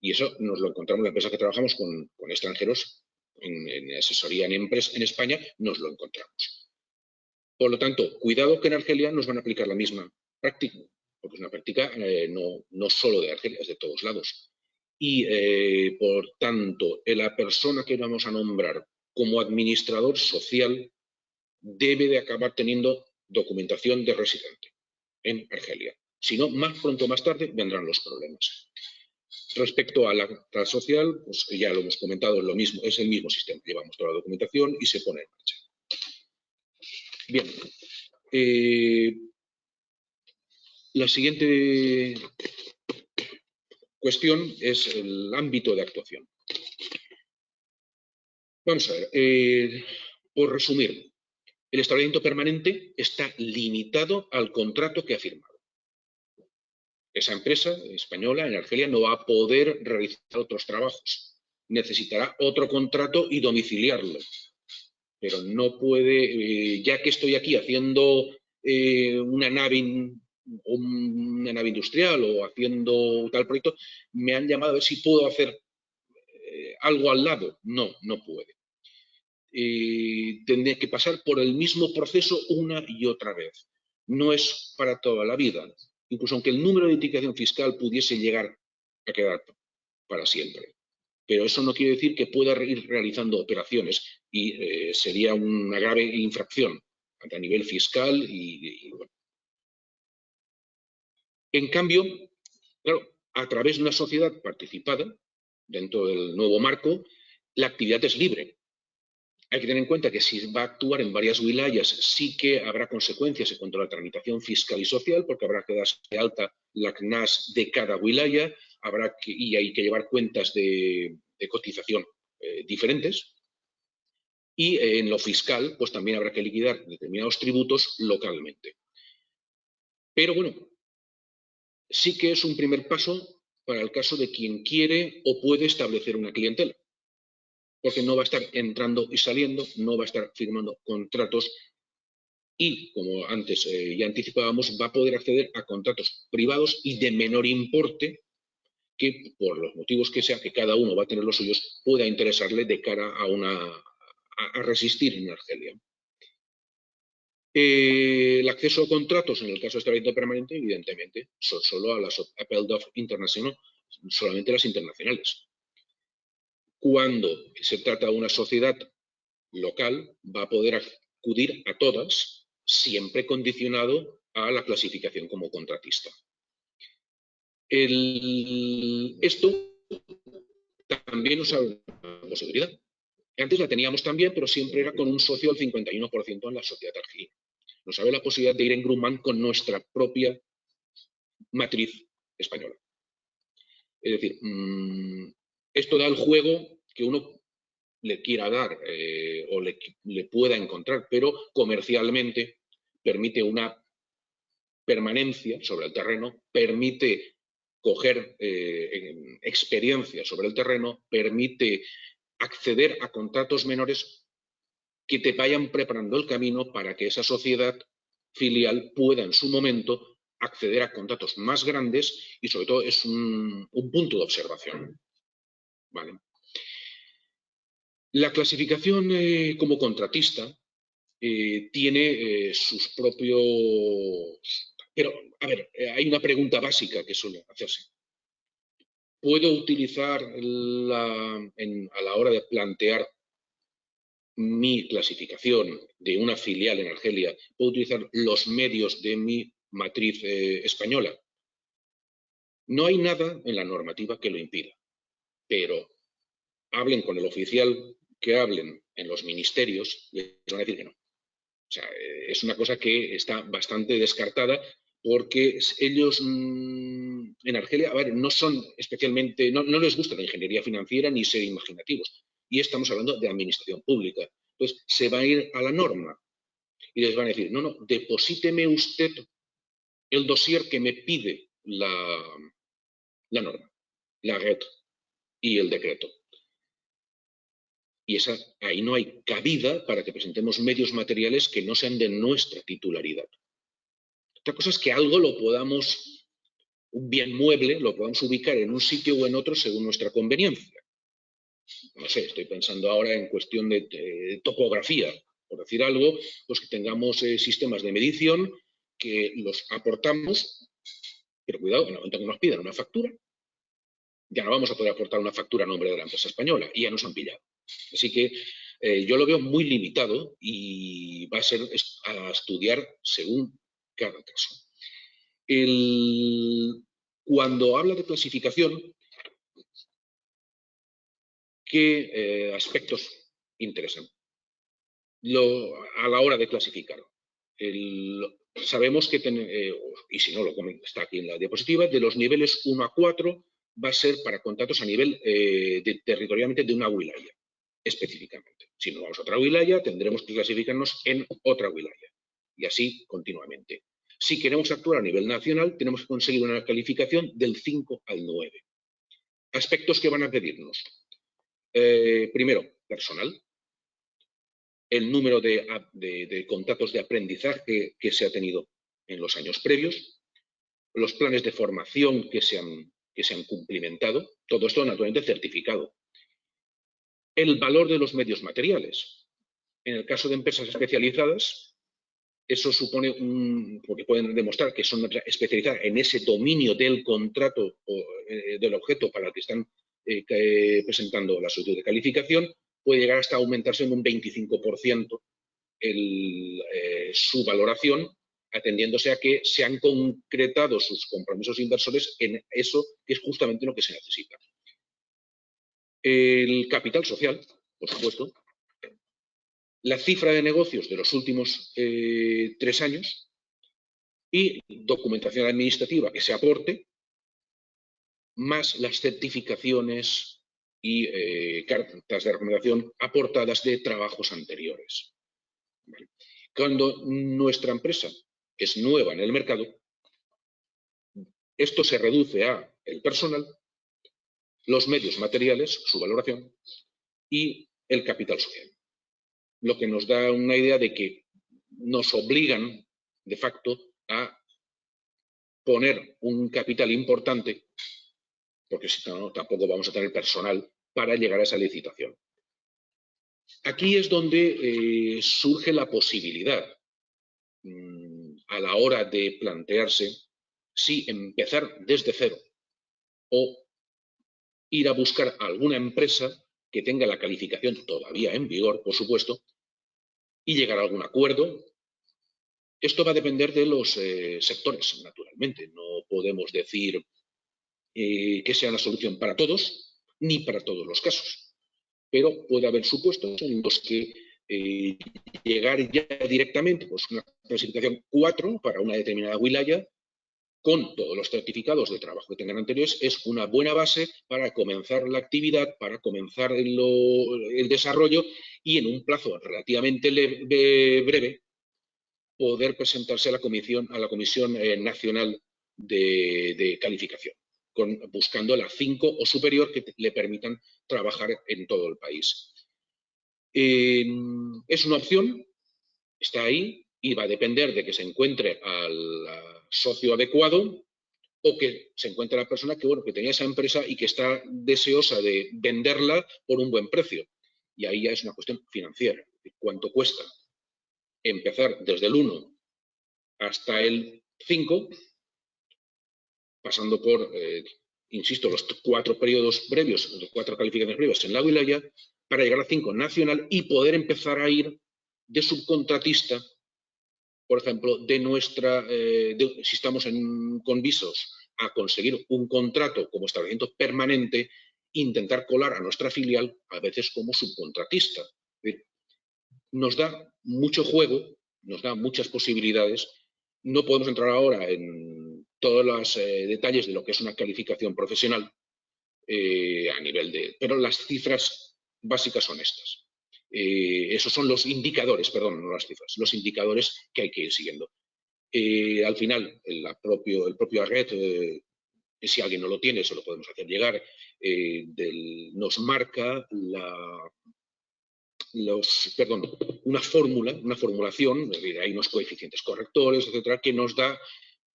Y eso nos lo encontramos en la empresa que trabajamos con extranjeros en asesoría en España, nos lo encontramos. Por lo tanto, cuidado que en Argelia nos van a aplicar la misma práctica, porque es una práctica no solo de Argelia, es de todos lados. Y, por tanto, la persona que vamos a nombrar como administrador social debe de acabar teniendo documentación de residente en Argelia. Si no, más pronto o más tarde vendrán los problemas. Respecto a la acta social, pues ya lo hemos comentado, es el mismo sistema. Llevamos toda la documentación y se pone en marcha. Bien. La siguiente cuestión es el ámbito de actuación. Vamos a ver. Por resumir, el establecimiento permanente está limitado al contrato que ha firmado. Esa empresa española en Argelia no va a poder realizar otros trabajos. Necesitará otro contrato y domiciliarlo. Pero no puede, ya que estoy aquí haciendo una nave industrial o haciendo tal proyecto, me han llamado a ver si puedo hacer algo al lado. No, no puede. Tendré que pasar por el mismo proceso una y otra vez. No es para toda la vida. Incluso aunque el número de identificación fiscal pudiese llegar a quedar para siempre. Pero eso no quiere decir que pueda ir realizando operaciones y sería una grave infracción a nivel fiscal y bueno. En cambio, claro, a través de una sociedad participada, dentro del nuevo marco, la actividad es libre. Hay que tener en cuenta que si va a actuar en varias wilayas, sí que habrá consecuencias en cuanto a la tramitación fiscal y social, porque habrá que darse de alta la CNAS de cada wilaya, y hay que llevar cuentas de cotización diferentes. Y en lo fiscal, pues también habrá que liquidar determinados tributos localmente. Pero bueno, sí que es un primer paso para el caso de quien quiere o puede establecer una clientela. Porque no va a estar entrando y saliendo, no va a estar firmando contratos y, como antes ya anticipábamos, va a poder acceder a contratos privados y de menor importe que, por los motivos que sea, que cada uno va a tener los suyos, pueda interesarle de cara a resistir en Argelia. El acceso a contratos, en el caso de establecimiento permanente, evidentemente, son solo a las Appel-DOF International, solamente las internacionales. Cuando se trata de una sociedad local, va a poder acudir a todas, siempre condicionado a la clasificación como contratista. Esto también nos abre una posibilidad. Antes la teníamos también, pero siempre era con un socio al 51% en la sociedad argelina. Nos abre la posibilidad de ir en Grumman con nuestra propia matriz española. Es decir, esto da el juego que uno le quiera dar o le pueda encontrar, pero comercialmente permite una permanencia sobre el terreno, permite coger experiencia sobre el terreno, permite acceder a contratos menores que te vayan preparando el camino para que esa sociedad filial pueda en su momento acceder a contratos más grandes y sobre todo es un punto de observación. ¿Vale? La clasificación como contratista tiene sus propios... Pero, a ver, hay una pregunta básica que suele hacerse. ¿Puedo utilizar a la hora de plantear mi clasificación de una filial en Argelia, puedo utilizar los medios de mi matriz española? No hay nada en la normativa que lo impida, pero hablen con el oficial que hablen en los ministerios y les van a decir que no. O sea, es una cosa que está bastante descartada porque ellos en Argelia, a ver, no son especialmente, no les gusta la ingeniería financiera ni ser imaginativos. Y estamos hablando de administración pública. Entonces, se va a ir a la norma y les van a decir, no, deposíteme usted el dossier que me pide la norma, la RET y el decreto. Y ahí no hay cabida para que presentemos medios materiales que no sean de nuestra titularidad. Otra cosa es que algo lo podamos, un bien mueble, lo podamos ubicar en un sitio o en otro según nuestra conveniencia. No sé, estoy pensando ahora en cuestión de topografía, por decir algo, pues que tengamos sistemas de medición que los aportamos, pero cuidado, en el momento que nos pidan una factura, ya no vamos a poder aportar una factura a nombre de la empresa española y ya nos han pillado. Así que yo lo veo muy limitado y va a ser a estudiar según cada caso. Cuando habla de clasificación, ¿qué aspectos interesan a la hora de clasificar? Sabemos que, y si no lo comento, está aquí en la diapositiva, de los niveles 1 a 4 va a ser para contratos a nivel territorialmente de una wilaya, específicamente. Si no vamos a otra wilaya, tendremos que clasificarnos en otra wilaya. Y así continuamente. Si queremos actuar a nivel nacional, tenemos que conseguir una calificación del 5 al 9. Aspectos que van a pedirnos. Primero, personal. El número de contratos de aprendizaje que se ha tenido en los años previos. Los planes de formación que se han cumplimentado. Todo esto naturalmente certificado. El valor de los medios materiales. En el caso de empresas especializadas, eso supone porque pueden demostrar que son especializadas en ese dominio del contrato o del objeto para el que están presentando la solicitud de calificación, puede llegar hasta aumentarse en un 25% su valoración, atendiéndose a que se han concretado sus compromisos inversores en eso que es justamente lo que se necesita. El capital social, por supuesto. La cifra de negocios de los últimos 3 años y documentación administrativa que se aporte, más las certificaciones y cartas de recomendación aportadas de trabajos anteriores. ¿Vale? Cuando nuestra empresa es nueva en el mercado, esto se reduce a el personal, los medios materiales, su valoración y el capital social. Lo que nos da una idea de que nos obligan, de facto, a poner un capital importante, porque si no, tampoco vamos a tener personal para llegar a esa licitación. Aquí es donde surge la posibilidad, a la hora de plantearse, si empezar desde cero o ir a buscar alguna empresa que tenga la calificación todavía en vigor, por supuesto, y llegar a algún acuerdo. Esto va a depender de los sectores, naturalmente. No podemos decir que sea una solución para todos, ni para todos los casos. Pero puede haber supuestos en los que llegar ya directamente, pues una clasificación 4 para una determinada wilaya, con todos los certificados de trabajo que tengan anteriores, es una buena base para comenzar la actividad, para comenzar el desarrollo y en un plazo relativamente breve poder presentarse a la Comisión Nacional de Calificación, buscando la 5 o superior que le permitan trabajar en todo el país. Es una opción, está ahí y va a depender de que se encuentre al socio adecuado o que se encuentre la persona que tenía esa empresa y que está deseosa de venderla por un buen precio. Y ahí ya es una cuestión financiera. ¿Cuánto cuesta empezar desde el 1 hasta el 5, pasando por, insisto, los 4 periodos previos, los 4 calificaciones previas en la wilaya, para llegar a 5 nacional y poder empezar a ir de subcontratista, por ejemplo, si estamos con visos a conseguir un contrato como establecimiento permanente, intentar colar a nuestra filial a veces como subcontratista. Nos da mucho juego nos da muchas posibilidades. No podemos entrar ahora en todos los detalles de lo que es una calificación profesional a nivel de... Pero las cifras básicas son estas. Esos son los indicadores, perdón, no las cifras, los indicadores que hay que ir siguiendo. Al final, el propio ARRET, si alguien no lo tiene, se lo podemos hacer llegar, nos marca una formulación, hay unos coeficientes correctores, etcétera, que nos da,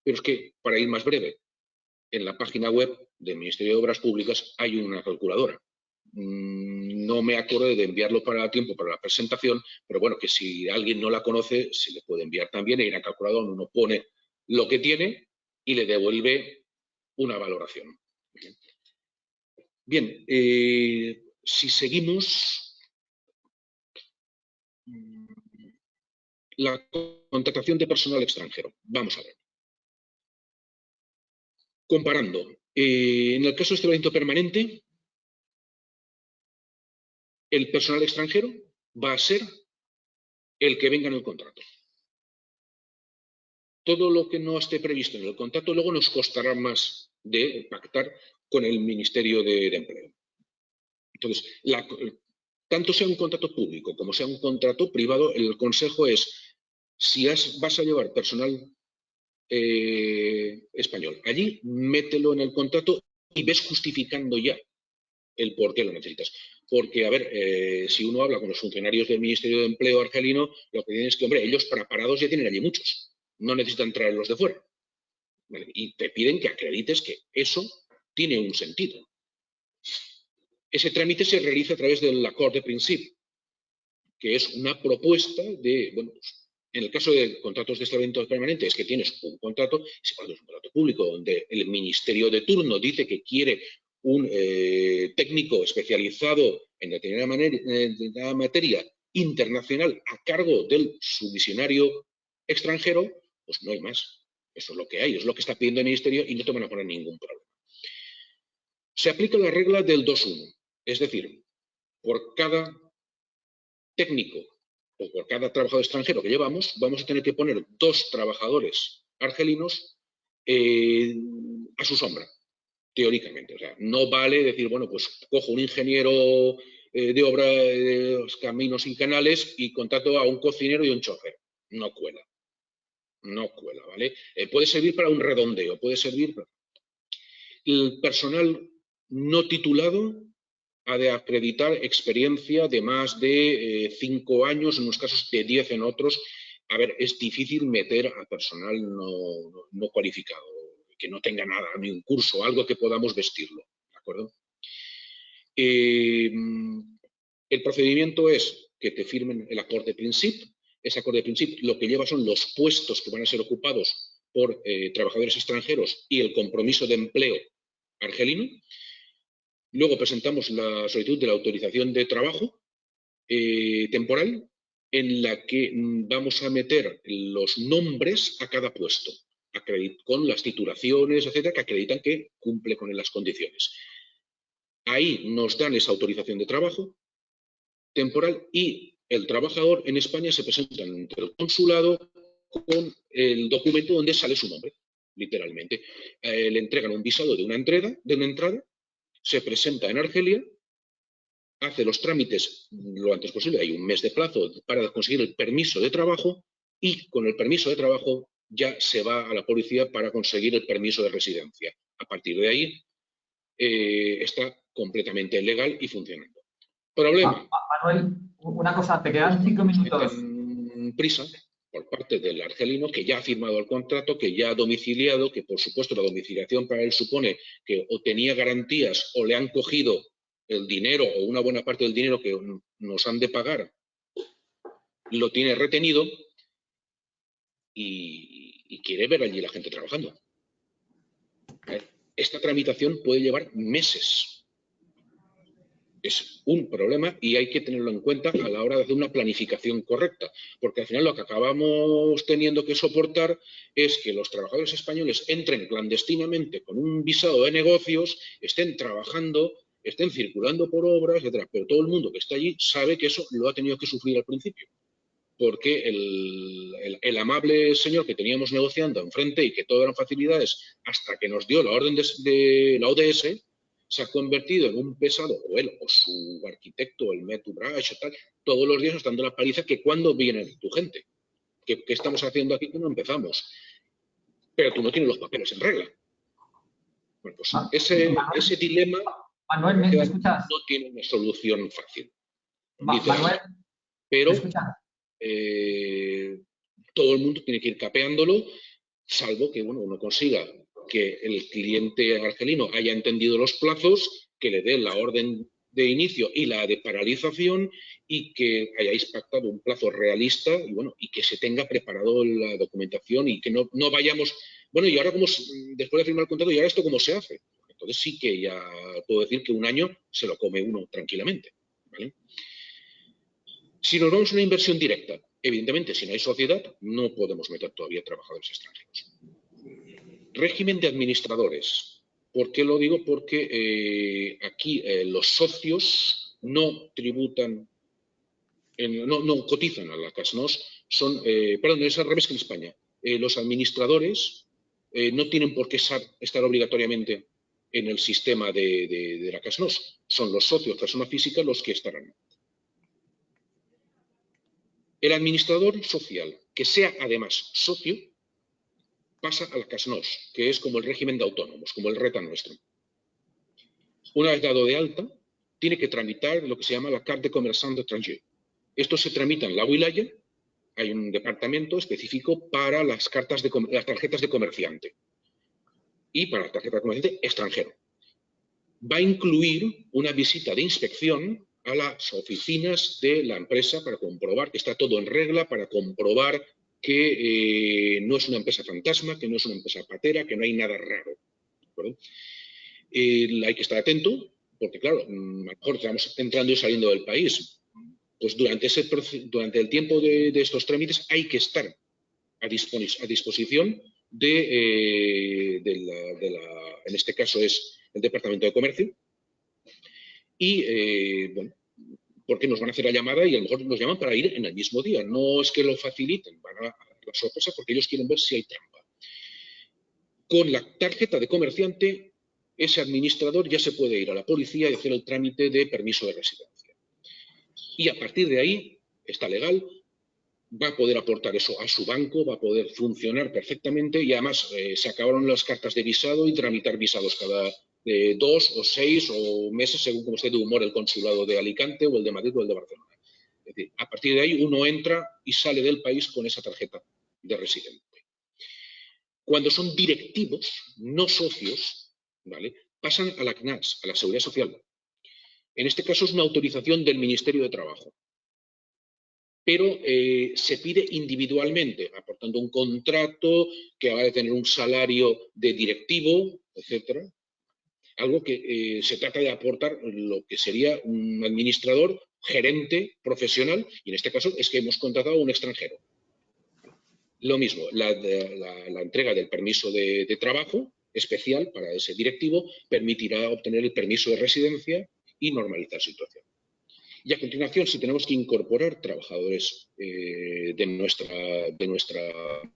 pero es que, para ir más breve, en la página web del Ministerio de Obras Públicas hay una calculadora. No me acuerdo de enviarlo para tiempo para la presentación, pero bueno, que si alguien no la conoce, se le puede enviar también. Hay una calculadora donde uno pone lo que tiene y le devuelve una valoración. Bien, si seguimos, la contratación de personal extranjero. Vamos a ver. Comparando, en el caso de establecimiento permanente, el personal extranjero va a ser el que venga en el contrato. Todo lo que no esté previsto en el contrato luego nos costará más de pactar con el Ministerio de Empleo. Entonces, tanto sea un contrato público como sea un contrato privado, el consejo es, si vas a llevar personal español allí, mételo en el contrato y ves justificando ya el por qué lo necesitas. Porque, a ver, si uno habla con los funcionarios del Ministerio de Empleo argelino, lo que tienen es que, hombre, ellos para parados ya tienen allí muchos. No necesitan traerlos de fuera. ¿Vale? Y te piden que acredites que eso tiene un sentido. Ese trámite se realiza a través del acord de principio, que es una propuesta de, bueno, pues, en el caso de contratos de establecimiento permanente es que tienes un contrato, si es un contrato público donde el ministerio de turno dice que quiere un técnico especializado en determinada materia internacional a cargo del subvisionario extranjero, pues no hay más. Eso es lo que hay, es lo que está pidiendo el ministerio y no te van a poner ningún problema. Se aplica la regla del 2-1, es decir, por cada técnico o por cada trabajador extranjero que llevamos, vamos a tener que poner 2 trabajadores argelinos a su sombra, teóricamente. O sea, no vale decir, bueno, pues cojo un ingeniero de obra de los caminos y canales y contrato a un cocinero y un chofer. No cuela. No cuela, ¿vale? Puede servir para un redondeo, puede servir para... El personal no titulado ha de acreditar experiencia de más de 5 años, en unos casos de 10 en otros. A ver, es difícil meter a personal no cualificado, que no tenga nada, ni un curso, algo que podamos vestirlo, ¿de acuerdo? El procedimiento es que te firmen el acord de principio. Ese acord de principio lo que lleva son los puestos que van a ser ocupados por trabajadores extranjeros y el compromiso de empleo argelino. Luego presentamos la solicitud de la autorización de trabajo temporal, en la que vamos a meter los nombres a cada puesto, con las titulaciones, etcétera, que acreditan que cumple con las condiciones. Ahí nos dan esa autorización de trabajo temporal y el trabajador en España se presenta ante el consulado con el documento donde sale su nombre, literalmente. Le entregan un visado de una entrada, se presenta en Argelia, hace los trámites lo antes posible, hay un mes de plazo para conseguir el permiso de trabajo y con el permiso de trabajo ya se va a la policía para conseguir el permiso de residencia. A partir de ahí está completamente legal y funcionando. Problema. Manuel, una cosa, te quedan 5 minutos. Prisa por parte del argelino que ya ha firmado el contrato, que ya ha domiciliado, que por supuesto la domiciliación para él supone que o tenía garantías o le han cogido el dinero o una buena parte del dinero que nos han de pagar, lo tiene retenido y quiere ver allí la gente trabajando. Esta tramitación puede llevar meses. Es un problema y hay que tenerlo en cuenta a la hora de hacer una planificación correcta, porque al final lo que acabamos teniendo que soportar es que los trabajadores españoles entren clandestinamente con un visado de negocios, estén trabajando, estén circulando por obras, etcétera, pero todo el mundo que está allí sabe que eso lo ha tenido que sufrir al principio. porque el amable señor que teníamos negociando enfrente y que todo eran facilidades hasta que nos dio la orden de la ODS, se ha convertido en un pesado, o él, o su arquitecto, el Metu Brash, tal, todos los días nos están dando la paliza que cuando viene tu gente. ¿Qué estamos haciendo aquí cuando empezamos? Pero tú no tienes los papeles en regla. Bueno, pues ese dilema Manuel, ¿me escuchas? no tiene una solución fácil. Manuel, pero ¿me escuchas? Todo el mundo tiene que ir capeándolo, salvo que uno consiga que el cliente argelino haya entendido los plazos, que le dé la orden de inicio y la de paralización y que hayáis pactado un plazo realista y que se tenga preparado la documentación y que no vayamos... Bueno, y ahora después de firmar el contrato, ¿y ahora esto cómo se hace? Entonces sí que ya puedo decir que un año se lo come uno tranquilamente, ¿vale? Si nos vamos a una inversión directa, evidentemente, si no hay sociedad, no podemos meter todavía trabajadores extranjeros. Régimen de administradores. ¿Por qué lo digo? Porque aquí los socios no tributan, no cotizan a la CASNOS, perdón, es al revés que en España. Los administradores no tienen por qué estar obligatoriamente en el sistema de la CASNOS. Son los socios, persona física, los que estarán. El administrador social, que sea además socio, pasa a la CASNOS, que es como el régimen de autónomos, como el RETA nuestro. Una vez dado de alta, tiene que tramitar lo que se llama la carte de commerçant étranger. Esto se tramita en la wilaya, hay un departamento específico para las tarjetas de comerciante y para las tarjetas de comerciante extranjero. Va a incluir una visita de inspección a las oficinas de la empresa para comprobar que está todo en regla, para comprobar que no es una empresa fantasma, que no es una empresa patera, que no hay nada raro. Hay que estar atento, porque claro, a lo mejor estamos entrando y saliendo del país. Pues durante el tiempo de estos trámites hay que estar a disposición en este caso es el Departamento de Comercio, y porque nos van a hacer la llamada y a lo mejor nos llaman para ir en el mismo día. No es que lo faciliten, van a la sorpresa porque ellos quieren ver si hay trampa. Con la tarjeta de comerciante, ese administrador ya se puede ir a la policía y hacer el trámite de permiso de residencia. Y a partir de ahí, está legal, va a poder aportar eso a su banco, va a poder funcionar perfectamente y además se acabaron las cartas de visado y tramitar visados cada 2 o 6 o meses, según como esté de humor el consulado de Alicante o el de Madrid o el de Barcelona. Es decir, a partir de ahí uno entra y sale del país con esa tarjeta de residente. Cuando son directivos, no socios, ¿vale?, pasan a la CNAS, a la Seguridad Social. En este caso es una autorización del Ministerio de Trabajo. Pero se pide individualmente, aportando un contrato que va a tener un salario de directivo, etcétera. Algo que se trata de aportar lo que sería un administrador, gerente, profesional, y en este caso es que hemos contratado a un extranjero. Lo mismo, la entrega del permiso de trabajo especial para ese directivo permitirá obtener el permiso de residencia y normalizar situación. Y a continuación, si tenemos que incorporar trabajadores de nuestra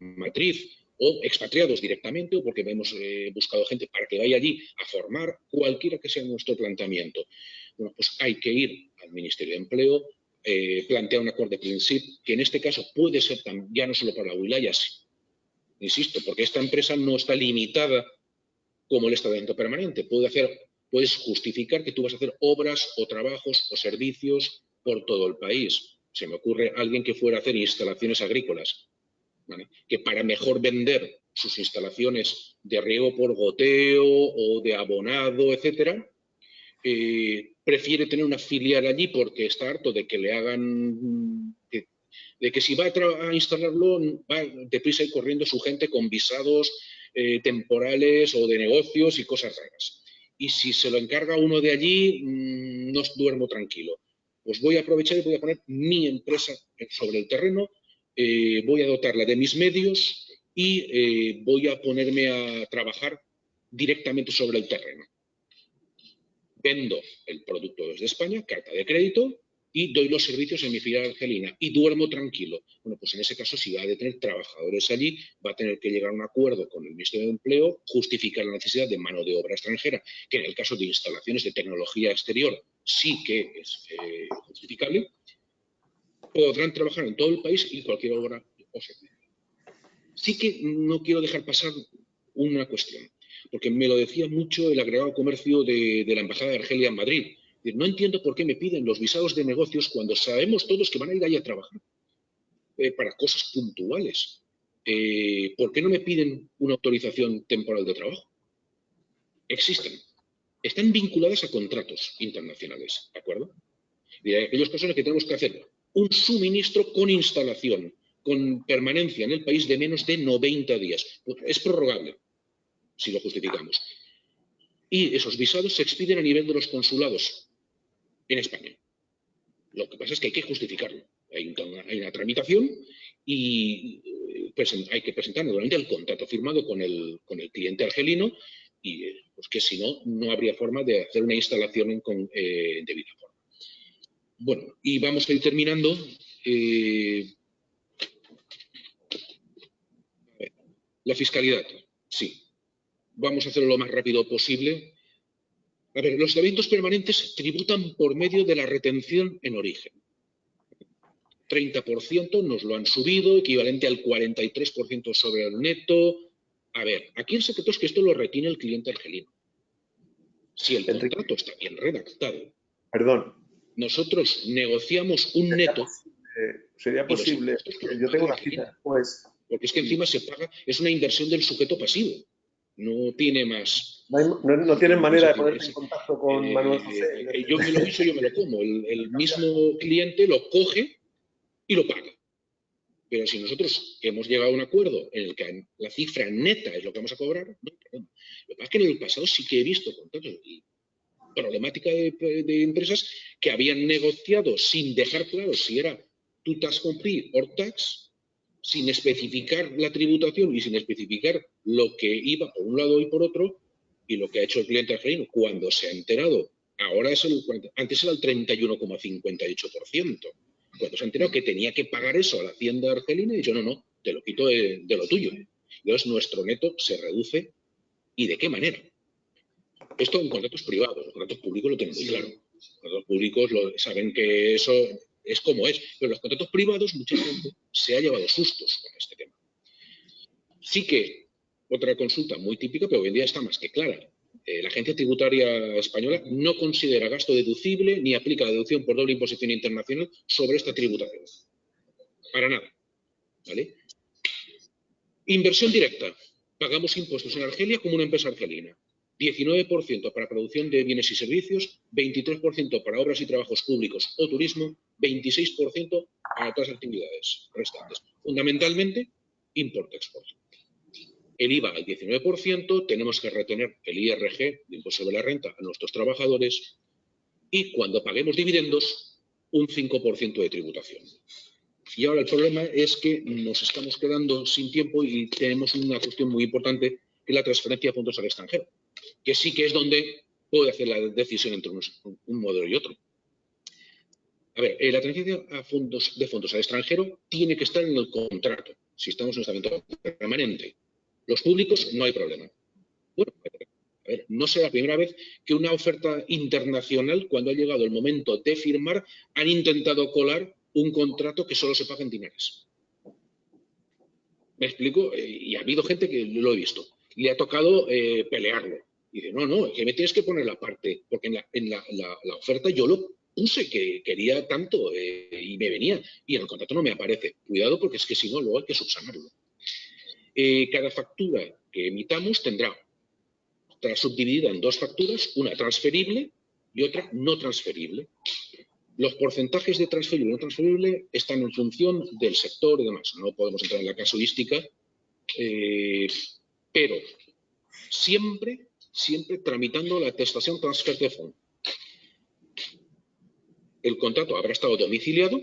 matriz o expatriados directamente, o porque hemos buscado gente para que vaya allí a formar, cualquiera que sea nuestro planteamiento, bueno, pues hay que ir al Ministerio de Empleo, plantear un acuerdo de principio, que en este caso puede ser ya no solo para la wilaya, insisto, porque esta empresa no está limitada como el establecimiento permanente, puedes justificar que tú vas a hacer obras o trabajos o servicios por todo el país. Se me ocurre alguien que fuera a hacer instalaciones agrícolas, ¿vale?, que para mejor vender sus instalaciones de riego por goteo o de abonado, etcétera, prefiere tener una filial allí porque está harto de que le hagan... de que si va a instalarlo, va deprisa y corriendo su gente con visados temporales o de negocios y cosas raras. Y si se lo encarga uno de allí, no duermo tranquilo. Pues voy a aprovechar y voy a poner mi empresa sobre el terreno, voy a dotarla de mis medios y voy a ponerme a trabajar directamente sobre el terreno. Vendo el producto desde España, carta de crédito, y doy los servicios en mi filial argelina y duermo tranquilo. Bueno, pues en ese caso, si va a tener trabajadores allí, va a tener que llegar a un acuerdo con el Ministerio de Empleo, justificar la necesidad de mano de obra extranjera, que en el caso de instalaciones de tecnología exterior sí que es justificable. Podrán trabajar en todo el país y cualquier obra o servicio. Sí que no quiero dejar pasar una cuestión, porque me lo decía mucho el agregado comercio de la Embajada de Argelia en Madrid. No entiendo por qué me piden los visados de negocios cuando sabemos todos que van a ir ahí a trabajar para cosas puntuales. ¿Por qué no me piden una autorización temporal de trabajo? Existen. Están vinculadas a contratos internacionales, ¿de acuerdo? Y de aquellos casos en los que tenemos que hacer un suministro con instalación, con permanencia en el país de menos de 90 días. Es prorrogable, si lo justificamos. Y esos visados se expiden a nivel de los consulados en España. Lo que pasa es que hay que justificarlo. Hay una tramitación y hay que presentar naturalmente el contrato firmado con el cliente argelino y pues que si no, no habría forma de hacer una instalación en debida forma. Bueno, y vamos a ir terminando. La fiscalidad, sí. Vamos a hacerlo lo más rápido posible. A ver, los eventos permanentes tributan por medio de la retención en origen. 30% nos lo han subido, equivalente al 43% sobre el neto. A ver, aquí el secreto es que esto lo retiene el cliente argelino. Si el contrato está bien redactado, nosotros negociamos un neto. Sería posible, yo tengo una cita, pues. Porque es que encima se paga, es una inversión del sujeto pasivo. No tiene más. No tienen manera de ponerse en contacto con Manuel José. Yo me lo guiso, yo me lo como. El mismo cliente lo coge y lo paga. Pero si nosotros hemos llegado a un acuerdo en el que la cifra neta es lo que vamos a cobrar, no hay problema. Lo que pasa es que en el pasado sí que he visto contratos y problemática de empresas que habían negociado sin dejar claro si era tu tax compris or tax, sin especificar la tributación y sin especificar lo que iba por un lado y por otro, y lo que ha hecho el cliente argelino cuando se ha enterado, ahora es antes era el 31,58%, cuando se ha enterado que tenía que pagar eso a la hacienda argelina, y dicho, no, te lo quito de lo tuyo. Entonces nuestro neto se reduce, ¿y de qué manera? Esto en contratos privados, los contratos públicos lo tienen muy claro. Los contratos públicos saben que eso es como es, pero los contratos privados mucha gente se ha llevado sustos con este tema. Sí que otra consulta muy típica, pero hoy en día está más que clara. La Agencia Tributaria Española no considera gasto deducible ni aplica la deducción por doble imposición internacional sobre esta tributación. Para nada. ¿Vale? Inversión directa. Pagamos impuestos en Argelia como una empresa argelina. 19% para producción de bienes y servicios, 23% para obras y trabajos públicos o turismo, 26% para otras actividades restantes. Fundamentalmente, import-export. El IVA al 19%, tenemos que retener el IRG, el impuesto sobre la renta, a nuestros trabajadores y cuando paguemos dividendos, un 5% de tributación. Y ahora el problema es que nos estamos quedando sin tiempo y tenemos una cuestión muy importante, que es la transferencia de fondos al extranjero, que sí que es donde puede hacer la decisión entre un modelo y otro. A ver, la transferencia de fondos al extranjero tiene que estar en el contrato, si estamos en un estamento permanente. Los públicos no hay problema. Bueno, a ver, no será la primera vez que una oferta internacional, cuando ha llegado el momento de firmar, han intentado colar un contrato que solo se paga en dinares. ¿Me explico? Y ha habido gente que lo he visto. Le ha tocado pelearlo. Y dice, no, que me tienes que poner la parte, porque en la oferta yo lo puse que quería tanto y me venía. Y en el contrato no me aparece. Cuidado porque es que si no, luego hay que subsanarlo. Cada factura que emitamos estará subdividida en dos facturas, una transferible y otra no transferible. Los porcentajes de transferible y no transferible están en función del sector y demás. No podemos entrar en la casuística, pero siempre tramitando la atestación transfer de fondo. El contrato habrá estado domiciliado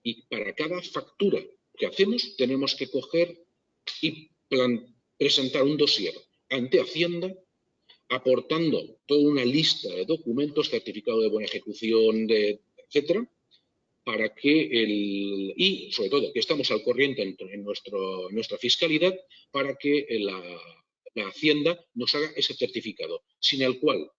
y para cada factura que hacemos tenemos que coger y presentar un dossier ante Hacienda aportando toda una lista de documentos, certificado de buena ejecución, etcétera, para que y sobre todo que estamos al corriente en nuestra fiscalidad para que la Hacienda nos haga ese certificado, sin el cual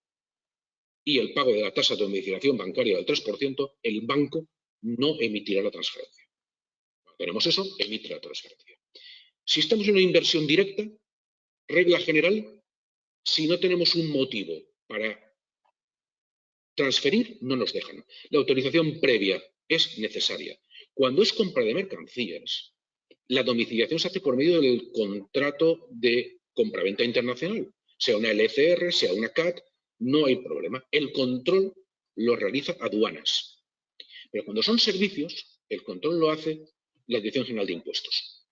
y el pago de la tasa de domiciliación bancaria del 3%, el banco no emitirá la transferencia. Cuando tenemos eso, emite la transferencia. Si estamos en una inversión directa, regla general, si no tenemos un motivo para transferir, no nos dejan. La autorización previa es necesaria. Cuando es compra de mercancías, la domiciliación se hace por medio del contrato de compraventa internacional, sea una LCR, sea una CAT, no hay problema. El control lo realiza aduanas. Pero cuando son servicios, el control lo hace la Dirección General de Impuestos.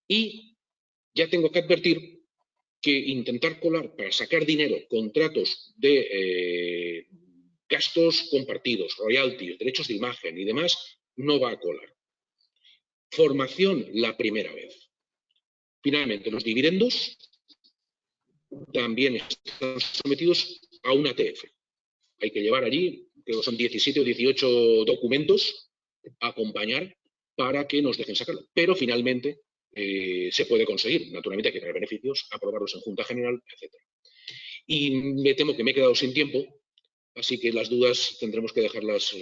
Y ya tengo que advertir que intentar colar para sacar dinero contratos de gastos compartidos, royalties, derechos de imagen y demás, no va a colar. Formación la primera vez. Finalmente, los dividendos también están sometidos a una ATF. Hay que llevar allí, creo que son 17 o 18 documentos a acompañar para que nos dejen sacarlo. Pero finalmente se puede conseguir. Naturalmente hay que tener beneficios, aprobarlos en Junta General, etc. Y me temo que me he quedado sin tiempo, así que las dudas tendremos que dejarlas,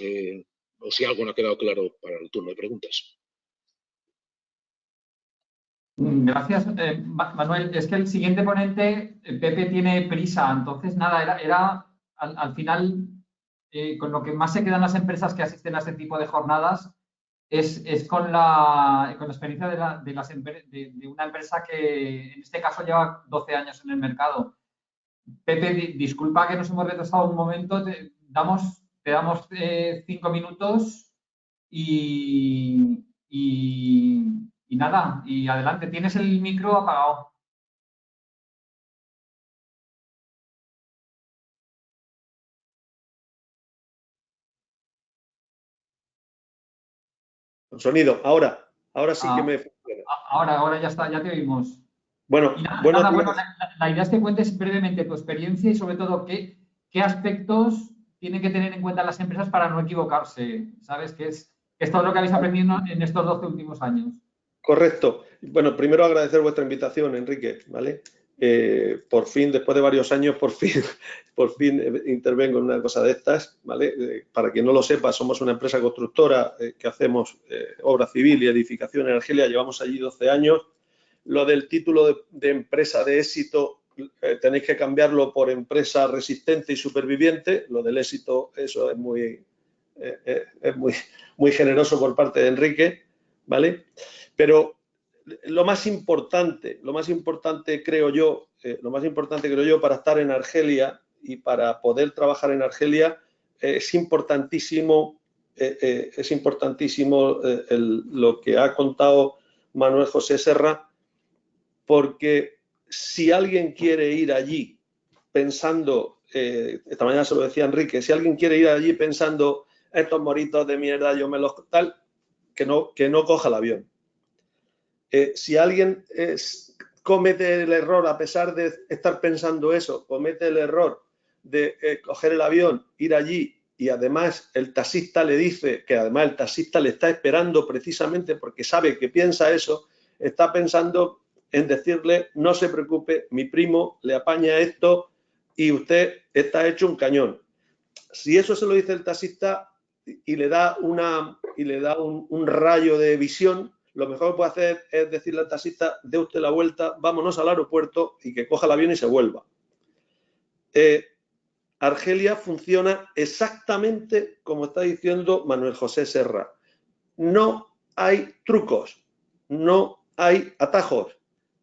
o si algo no ha quedado claro, para el turno de preguntas. Gracias, Manuel. Es que el siguiente ponente, Pepe, tiene prisa. Entonces, nada, era al final, con lo que más se quedan las empresas que asisten a este tipo de jornadas es con la experiencia de una empresa que, en este caso, lleva 12 años en el mercado. Pepe, disculpa que nos hemos retrasado un momento. Te damos 5 minutos y nada, y adelante. Tienes el micro apagado. Con sonido. Ahora sí que me funciona. Ahora ya está, ya te oímos. Bueno, Bueno, la idea es que cuentes brevemente tu experiencia y sobre todo qué aspectos tienen que tener en cuenta las empresas para no equivocarse. ¿Sabes? Que es todo lo que habéis aprendido en estos 12 últimos años. Correcto. Bueno, primero agradecer vuestra invitación, Enrique, ¿vale? Por fin, después de varios años, por fin intervengo en una cosa de estas, ¿vale? Para quien no lo sepa, somos una empresa constructora que hacemos obra civil y edificación en Argelia, llevamos allí 12 años. Lo del título de empresa de éxito tenéis que cambiarlo por empresa resistente y superviviente. Lo del éxito, eso es muy generoso por parte de Enrique, ¿vale? Pero lo más importante creo yo para estar en Argelia y para poder trabajar en Argelia es importantísimo lo que ha contado Manuel José Serra, porque si alguien quiere ir allí pensando, esta mañana se lo decía Enrique, si alguien quiere ir allí pensando estos moritos de mierda, yo me los tal, que no coja el avión. Si alguien comete el error, a pesar de estar pensando eso, comete el error de coger el avión, ir allí y además el taxista le dice que además el taxista le está esperando precisamente porque sabe que piensa eso, está pensando en decirle, no se preocupe, mi primo le apaña esto y usted está hecho un cañón. Si eso se lo dice el taxista y le da un rayo de visión, lo mejor que puede hacer es decirle al taxista, dé usted la vuelta, vámonos al aeropuerto y que coja el avión y se vuelva. Argelia funciona exactamente como está diciendo Manuel José Serra. No hay trucos, no hay atajos.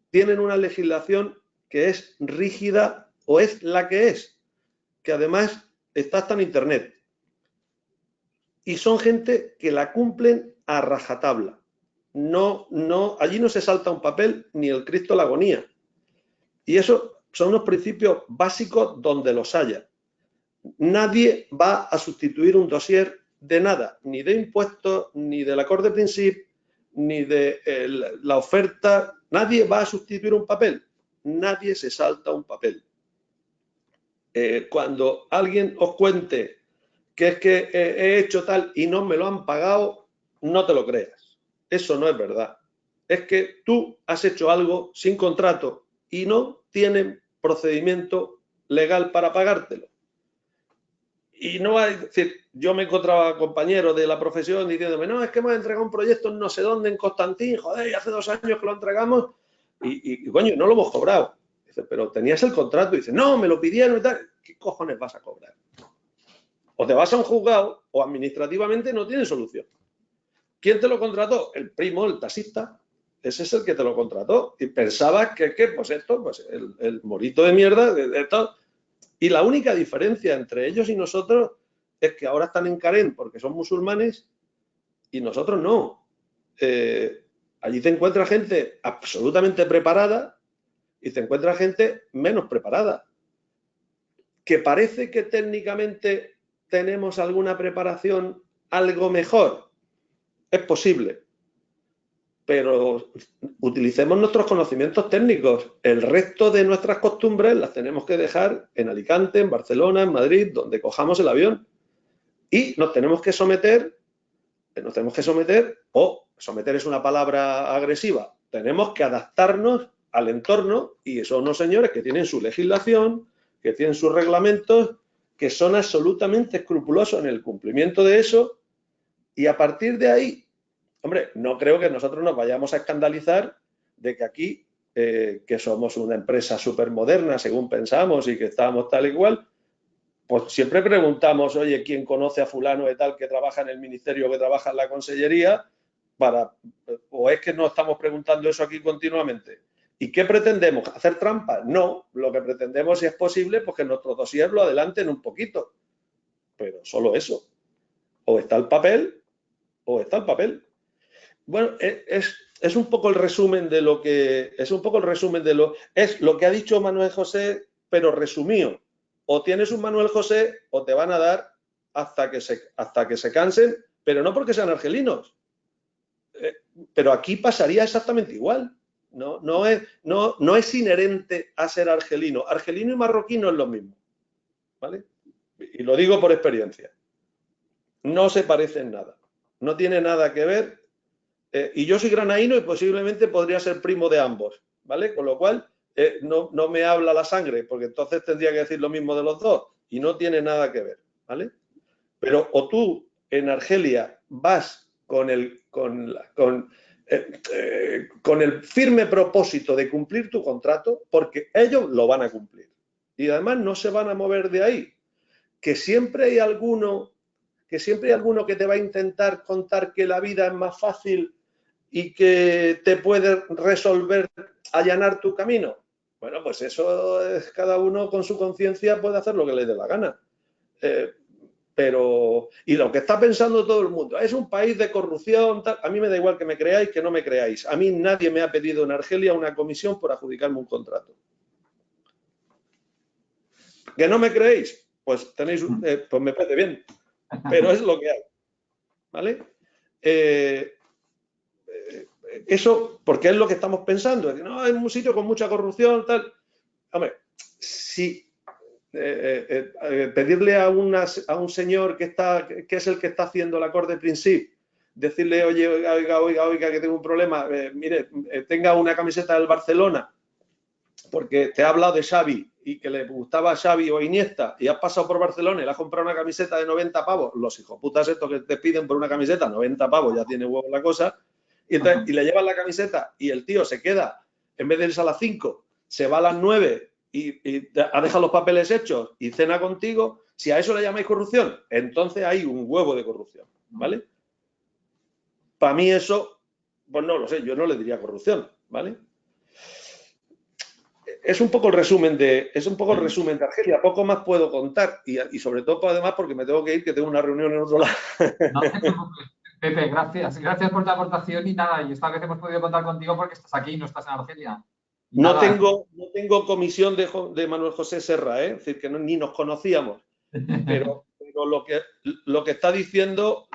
Tienen una legislación que es rígida o es la que es, que además está hasta en Internet. Y son gente que la cumplen a rajatabla. Allí no se salta un papel ni el Cristo la agonía. Y eso son unos principios básicos donde los haya. Nadie va a sustituir un dossier de nada, ni de impuestos, ni del acord de principi, ni de la oferta. Nadie va a sustituir un papel. Nadie se salta un papel. Cuando alguien os cuente que es que he hecho tal y no me lo han pagado, no te lo creas. Eso no es verdad. Es que tú has hecho algo sin contrato y no tienen procedimiento legal para pagártelo. Y no hay, es decir, yo me encontraba compañeros de la profesión diciéndome, no, es que hemos entregado un proyecto en no sé dónde, en Constantín, joder, hace 2 años que lo entregamos y coño, no lo hemos cobrado. Dice, pero tenías el contrato. Y dice, no, me lo pidieron y tal. ¿Qué cojones vas a cobrar? O te vas a un juzgado o administrativamente no tiene solución. ¿Quién te lo contrató? El primo, el taxista. Ese es el que te lo contrató. Y pensabas que pues esto, pues el morito de mierda de todo. Y la única diferencia entre ellos y nosotros es que ahora están en Carén porque son musulmanes y nosotros no. Allí te encuentras gente absolutamente preparada y te encuentras gente menos preparada. Que parece que técnicamente tenemos alguna preparación algo mejor. Es posible. Pero utilicemos nuestros conocimientos técnicos. El resto de nuestras costumbres las tenemos que dejar en Alicante, en Barcelona, en Madrid, donde cojamos el avión. Y nos tenemos que someter, o someter es una palabra agresiva, tenemos que adaptarnos al entorno y son unos señores que tienen su legislación, que tienen sus reglamentos, que son absolutamente escrupulosos en el cumplimiento de eso y a partir de ahí, hombre, no creo que nosotros nos vayamos a escandalizar de que aquí, que somos una empresa súper moderna, según pensamos, y que estamos tal y cual, pues siempre preguntamos, oye, ¿quién conoce a fulano de tal que trabaja en el ministerio, que trabaja en la consellería? ¿O es que no estamos preguntando eso aquí continuamente? ¿Y qué pretendemos? ¿Hacer trampa? No, lo que pretendemos, si es posible, pues que nuestro dossier lo adelanten un poquito. Pero solo eso. O está el papel, o está el papel. Bueno, es un poco el resumen de lo que es lo que ha dicho Manuel José, pero resumido. O tienes un Manuel José o te van a dar hasta que se cansen, pero no porque sean argelinos. Pero aquí pasaría exactamente igual. No es inherente a ser argelino. Argelino y marroquí no es lo mismo. ¿Vale? Y lo digo por experiencia. No se parecen nada. No tiene nada que ver. Y yo soy granaíno y posiblemente podría ser primo de ambos, ¿vale? Con lo cual, no me habla la sangre, porque entonces tendría que decir lo mismo de los dos, y no tiene nada que ver, ¿vale? Pero o tú en Argelia vas con el firme propósito de cumplir tu contrato, porque ellos lo van a cumplir. Y además no se van a mover de ahí. Que siempre hay alguno que te va a intentar contar que la vida es más fácil y que te puede resolver, allanar tu camino. Bueno, pues eso es cada uno con su conciencia puede hacer lo que le dé la gana. Y lo que está pensando todo el mundo, es un país de corrupción, tal. A mí me da igual que me creáis que no me creáis. A mí nadie me ha pedido en Argelia una comisión por adjudicarme un contrato. ¿Que no me creéis? Pues tenéis, pues me parece bien, pero es lo que hay. ¿Vale? Eso, porque es lo que estamos pensando. No, es un sitio con mucha corrupción, tal. Hombre, si pedirle a un señor que es el que está haciendo la Cort de Princip, decirle, oye, oiga, que tengo un problema, mire, tenga una camiseta del Barcelona, porque te ha hablado de Xavi y que le gustaba Xavi o Iniesta y has pasado por Barcelona y le has comprado una camiseta de 90 pavos, los hijoputas estos que te piden por una camiseta 90 pavos, ya tiene huevo la cosa, y le llevan la camiseta y el tío se queda, en vez de irse a las 5, se va a las 9 y ha dejado los papeles hechos y cena contigo. Si a eso le llamáis corrupción, entonces hay un huevo de corrupción, ¿vale? Para mí eso, pues no lo sé, yo no le diría corrupción, ¿vale? Es un poco el resumen de Argelia, poco más puedo contar y sobre todo además porque me tengo que ir, que tengo una reunión en otro lado. No te preocupes, Pepe, gracias por tu aportación y nada, y esta vez hemos podido contar contigo porque estás aquí y no estás en Argelia. No tengo comisión de Manuel José Serra, es decir, que ni nos conocíamos, pero lo que está diciendo,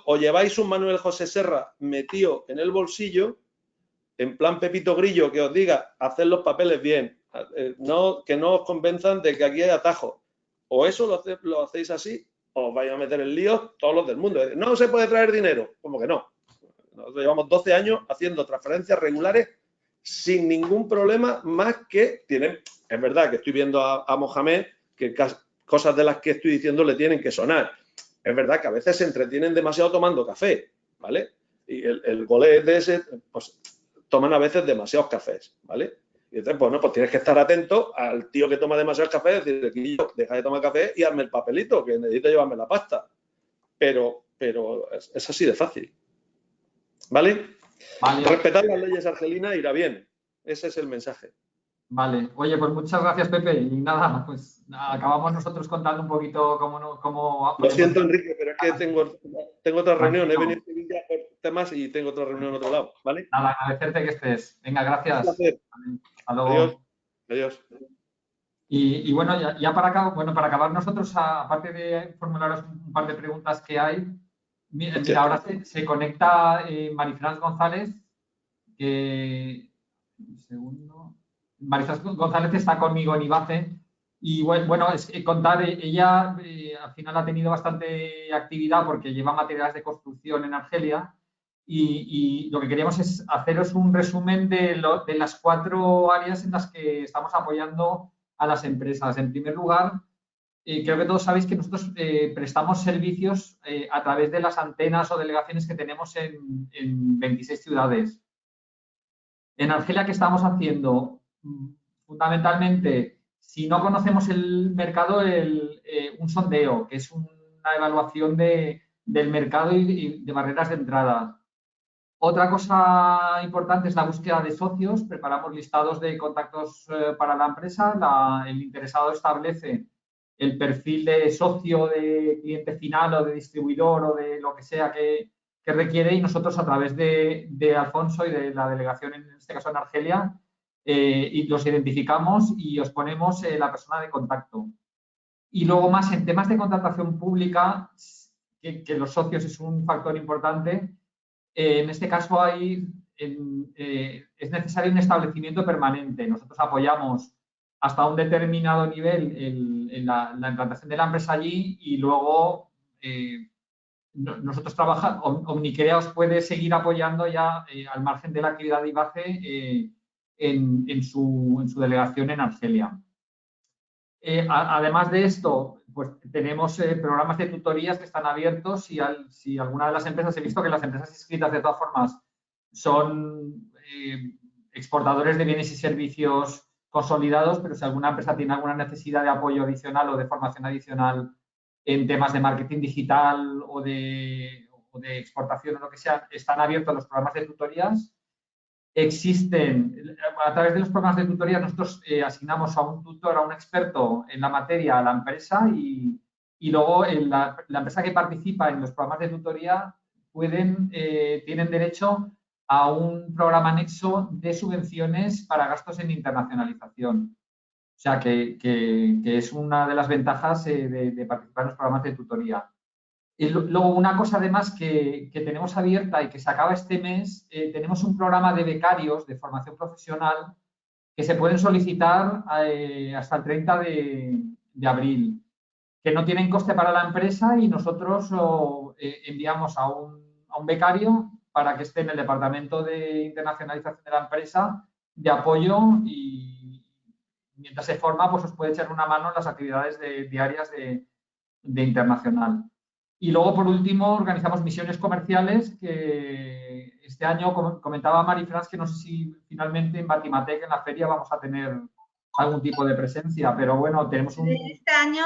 o lleváis un Manuel José Serra metido en el bolsillo, en plan Pepito Grillo, que os diga, haced los papeles bien, que no os convenzan de que aquí hay atajo. O eso lo hacéis así, os vais a meter en líos todos los del mundo. No se puede traer dinero. ¿Cómo que no? Nosotros llevamos 12 años haciendo transferencias regulares sin ningún problema, más que tienen. Es verdad que estoy viendo a Mohamed que cosas de las que estoy diciendo le tienen que sonar. Es verdad que a veces se entretienen demasiado tomando café, ¿vale? Y el golés de ese, pues toman a veces demasiados cafés, ¿vale? Y entonces, bueno, pues tienes que estar atento al tío que toma demasiados cafés, decirle, deja de tomar café y hazme el papelito, que necesito llevarme la pasta. Pero es así de fácil. ¿Vale? Vale. Respetar las leyes argelinas irá bien. Ese es el mensaje. Vale. Oye, pues muchas gracias, Pepe. Y nada, pues acabamos nosotros contando un poquito cómo Lo siento, Enrique, pero es que tengo otra reunión. He venido a Sevilla por temas y tengo otra reunión en otro lado, ¿vale? Nada, agradecerte que estés. Venga, gracias. Un placer. Hasta luego. Adiós. Adiós. Y bueno, ya para acabar nosotros, aparte de formularos un par de preguntas que hay, mira, ahora se conecta Marifran González, que... Un segundo. Marifran González está conmigo en IBACE y bueno, es contar, ella al final ha tenido bastante actividad porque lleva materiales de construcción en Argelia y lo que queríamos es haceros un resumen de las 4 áreas en las que estamos apoyando a las empresas. En primer lugar, creo que todos sabéis que nosotros prestamos servicios a través de las antenas o delegaciones que tenemos en 26 ciudades. En Argelia, ¿qué estamos haciendo? Fundamentalmente, si no conocemos el mercado, un sondeo, que es una evaluación del mercado y de barreras de entrada. Otra cosa importante es la búsqueda de socios. Preparamos listados de contactos para la empresa. El interesado establece el perfil de socio, de cliente final o de distribuidor o de lo que sea que requiere y nosotros a través de Alfonso y de la delegación, en este caso en Argelia, y los identificamos y os ponemos la persona de contacto. Y luego más en temas de contratación pública, que los socios es un factor importante. En este caso es necesario un establecimiento permanente. Nosotros apoyamos hasta un determinado nivel en la implantación de la empresa allí y luego nosotros trabajamos, Omnicrea os puede seguir apoyando ya al margen de la actividad de IBACE en su delegación en Argelia. Además de esto, pues tenemos programas de tutorías que están abiertos. Si alguna de las empresas, he visto que las empresas inscritas de todas formas son exportadores de bienes y servicios consolidados, pero si alguna empresa tiene alguna necesidad de apoyo adicional o de formación adicional en temas de marketing digital o de exportación o lo que sea, están abiertos los programas de tutorías. Existen, a través de los programas de tutoría, nosotros asignamos a un tutor, a un experto en la materia a la empresa y luego la empresa que participa en los programas de tutoría tienen derecho a un programa anexo de subvenciones para gastos en internacionalización. O sea, que es una de las ventajas de participar en los programas de tutoría. Y luego, una cosa además que tenemos abierta y que se acaba este mes, tenemos un programa de becarios de formación profesional que se pueden solicitar hasta el 30 de abril, que no tienen coste para la empresa y nosotros enviamos a un becario para que esté en el departamento de internacionalización de la empresa de apoyo y mientras se forma, pues os puede echar una mano en las actividades diarias de internacional. Y luego, por último, organizamos misiones comerciales que este año, comentaba Marifran, que no sé si finalmente en Batimatec, en la feria, vamos a tener algún tipo de presencia, pero bueno, tenemos un... Este año,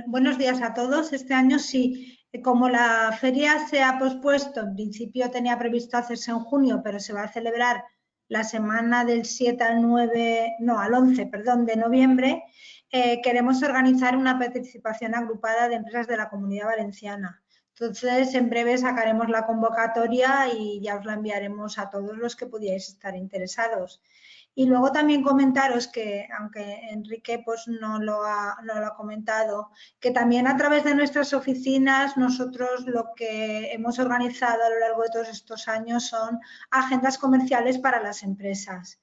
buenos días a todos, este año sí, como la feria se ha pospuesto, en principio tenía previsto hacerse en junio, pero se va a celebrar la semana del 7 al 9, no, al 11, perdón, de noviembre, queremos organizar una participación agrupada de empresas de la Comunidad Valenciana. Entonces, en breve sacaremos la convocatoria y ya os la enviaremos a todos los que pudierais estar interesados. Y luego también comentaros que, aunque Enrique pues no lo ha comentado, que también a través de nuestras oficinas nosotros lo que hemos organizado a lo largo de todos estos años son agendas comerciales para las empresas.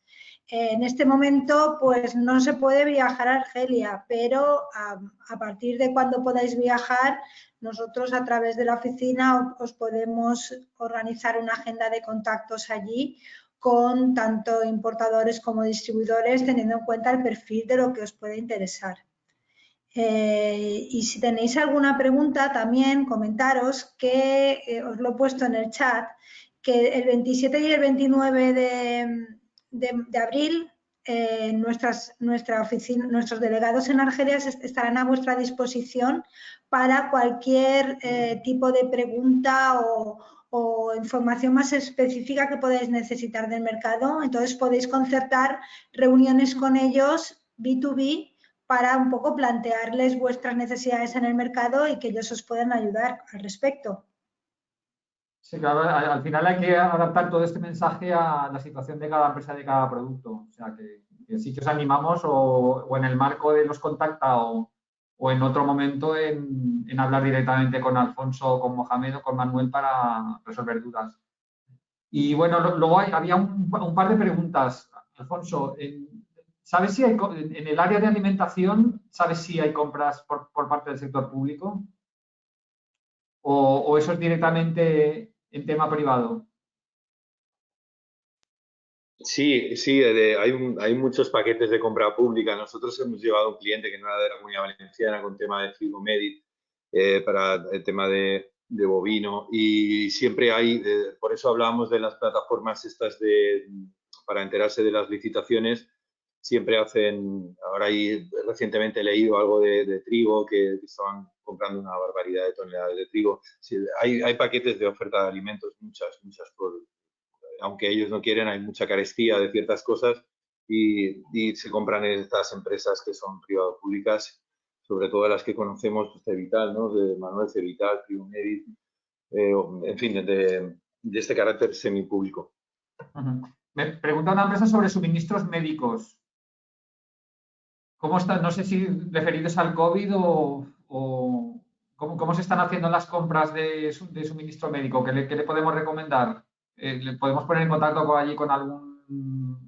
En este momento, pues no se puede viajar a Argelia, pero a partir de cuando podáis viajar, nosotros a través de la oficina os podemos organizar una agenda de contactos allí con tanto importadores como distribuidores, teniendo en cuenta el perfil de lo que os puede interesar. Y si tenéis alguna pregunta, también comentaros que os lo he puesto en el chat, que el 27 y el 29 de abril nuestros delegados en Argelia estarán a vuestra disposición para cualquier tipo de pregunta o información más específica que podáis necesitar del mercado. Entonces podéis concertar reuniones con ellos B2B para un poco plantearles vuestras necesidades en el mercado y que ellos os puedan ayudar al respecto. Sí, claro, al final hay que adaptar todo este mensaje a la situación de cada empresa, de cada producto. O sea, que sí que os animamos o en el marco de los contacta o en otro momento en hablar directamente con Alfonso, con Mohamed o con Manuel para resolver dudas. Y bueno, luego había un par de preguntas. Alfonso, ¿sabes si hay, en el área de alimentación, sabes si hay compras por parte del sector público? ¿O eso es directamente en tema privado? Sí, hay muchos paquetes de compra pública. Nosotros hemos llevado a un cliente que no era de la Comunidad Valenciana con tema de Frigomedic para el tema de bovino y siempre hay, por eso hablábamos de las plataformas estas para enterarse de las licitaciones, siempre hacen, recientemente he leído algo de trigo, que estaban comprando una barbaridad de toneladas de trigo. Sí, hay paquetes de oferta de alimentos, muchas aunque ellos no quieren, hay mucha carestía de ciertas cosas y se compran en estas empresas que son privado-públicas, sobre todo las que conocemos, pues, Cevital, ¿no? De Manuel Cevital, Frigomedic, en fin, de este carácter semipúblico. Me pregunta una empresa sobre suministros médicos. ¿Cómo están? No sé si referidos al COVID o cómo se están haciendo las compras de suministro médico. ¿Qué le podemos recomendar? ¿Le podemos poner en contacto allí con alguna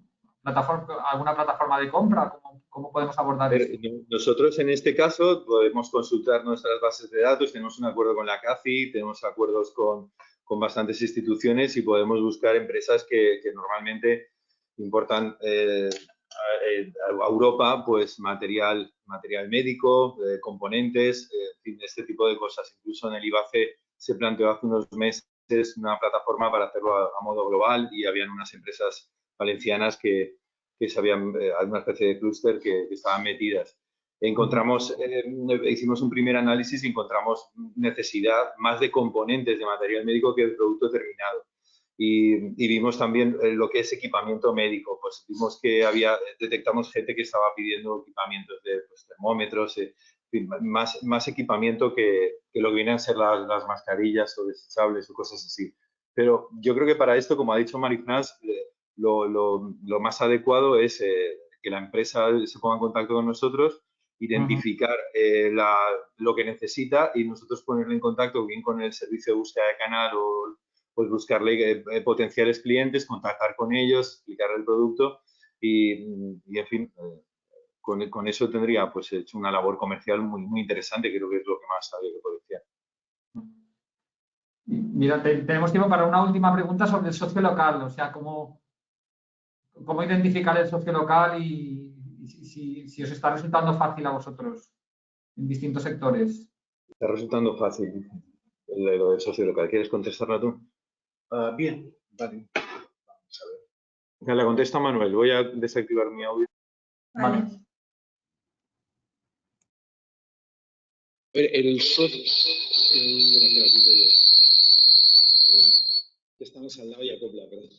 plataforma de compra? ¿Cómo podemos abordar esto? Nosotros en este caso podemos consultar nuestras bases de datos, tenemos un acuerdo con la CACI, tenemos acuerdos con bastantes instituciones y podemos buscar empresas que normalmente importan a Europa pues material médico, componentes, en fin, este tipo de cosas. Incluso en el IBACE se planteó hace unos meses una plataforma para hacerlo a modo global y habían unas empresas valencianas que sabían, una especie de clúster que estaban metidas. Hicimos un primer análisis y encontramos necesidad más de componentes de material médico que de producto terminado. Y vimos también lo que es equipamiento médico. Pues vimos que detectamos gente que estaba pidiendo equipamientos de termómetros, más equipamiento que lo que vienen a ser las mascarillas o desechables o cosas así. Pero yo creo que para esto, como ha dicho Marie-France, lo más adecuado es que la empresa se ponga en contacto con nosotros, identificar lo que necesita y nosotros ponerle en contacto bien con el servicio de búsqueda de canal o pues buscarle potenciales clientes, contactar con ellos, explicar el producto y en fin, con eso tendría pues hecho una labor comercial muy interesante, creo que es lo que más había que potenciar. Mira, tenemos tiempo para una última pregunta sobre el socio local, o sea, cómo identificar el socio local y si os está resultando fácil a vosotros en distintos sectores. Está resultando fácil lo del socio local. ¿Quieres contestarla tú? Bien, vale. Vamos a ver. La contesta Manuel. Voy a desactivar mi audio. Vale. El socio... Estamos al lado y acopla, perdón.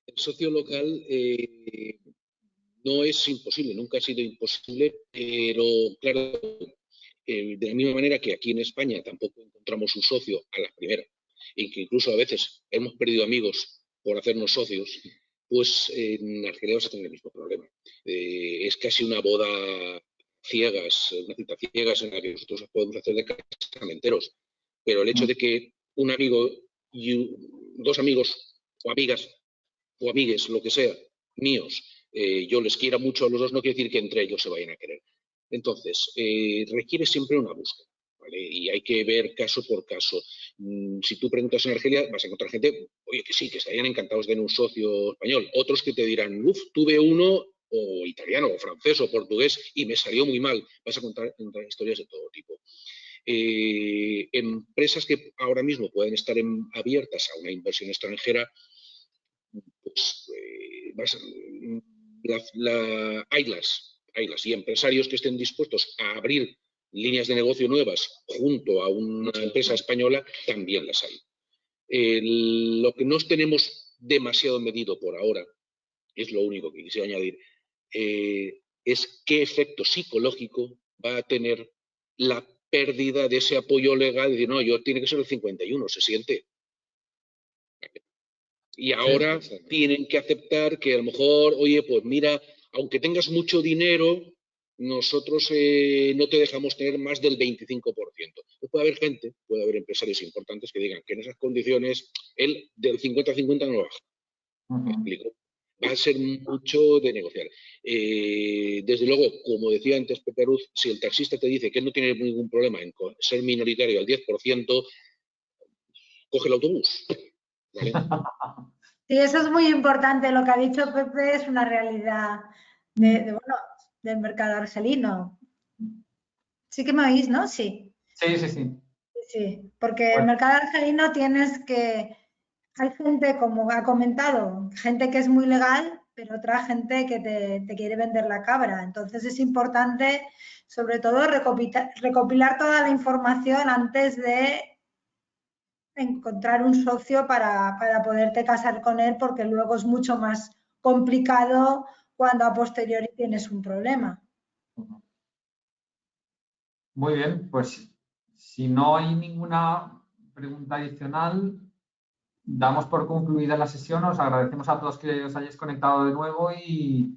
El socio local no es imposible, nunca ha sido imposible, pero claro, de la misma manera que aquí en España tampoco encontramos un socio a la primera, y que incluso a veces hemos perdido amigos por hacernos socios, pues en Argelia vas a tener el mismo problema. Es casi una boda ciegas, una cita ciegas en la que nosotros podemos hacer de casamenteros, pero el hecho de que un amigo y dos amigos o amigas o amigues, lo que sea, míos, yo les quiera mucho a los dos no quiere decir que entre ellos se vayan a querer. Entonces, requiere siempre una búsqueda, ¿vale? Y hay que ver caso por caso. Si tú preguntas en Argelia, vas a encontrar gente, oye, que sí, que estarían encantados de tener un socio español. Otros que te dirán, uff, tuve uno, o italiano, o francés, o portugués, y me salió muy mal. Vas a encontrar historias de todo tipo. Empresas que ahora mismo pueden estar abiertas a una inversión extranjera, pues Aylas y empresarios que estén dispuestos a abrir líneas de negocio nuevas junto a una empresa española, también las hay. Lo que no tenemos demasiado medido por ahora, es lo único que quisiera añadir, es qué efecto psicológico va a tener la pérdida de ese apoyo legal. De decir, no, yo tiene que ser el 51, se siente. Y ahora tienen que aceptar que a lo mejor, oye, pues mira, aunque tengas mucho dinero, nosotros no te dejamos tener más del 25%. Pues puede haber gente, puede haber empresarios importantes que digan que en esas condiciones él del 50-50 no lo baja. ¿Me explico? Va a ser mucho de negociar. Desde luego, como decía antes Pepe Ruz, si el taxista te dice que no tiene ningún problema en ser minoritario al 10%, coge el autobús. ¿Vale? Sí, eso es muy importante. Lo que ha dicho Pepe es una realidad del mercado argelino. Sí que me oís, ¿no? Sí. Sí, porque el mercado argelino tienes que... Hay gente, como ha comentado, gente que es muy legal, pero otra gente que te quiere vender la cabra. Entonces es importante, sobre todo, recopilar toda la información antes de encontrar un socio para poderte casar con él, porque luego es mucho más complicado cuando a posteriori tienes un problema. Muy bien, pues si no hay ninguna pregunta adicional, damos por concluida la sesión. Os agradecemos a todos que os hayáis conectado de nuevo y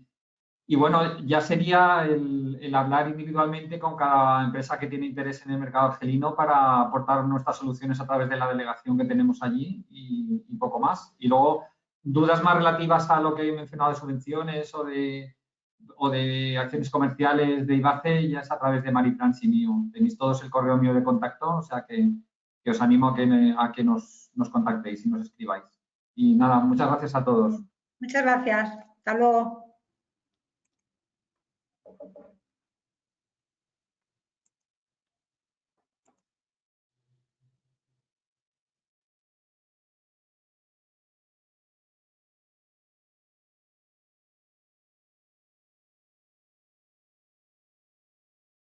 bueno, ya sería el hablar individualmente con cada empresa que tiene interés en el mercado argelino para aportar nuestras soluciones a través de la delegación que tenemos allí y poco más. Y luego, dudas más relativas a lo que he mencionado de subvenciones o de acciones comerciales de IBACE, ya es a través de Marifrance y mío. Tenéis todos el correo mío de contacto, o sea que os animo a que nos contactéis y nos escribáis. Y nada, muchas gracias a todos. Muchas gracias. Hasta luego.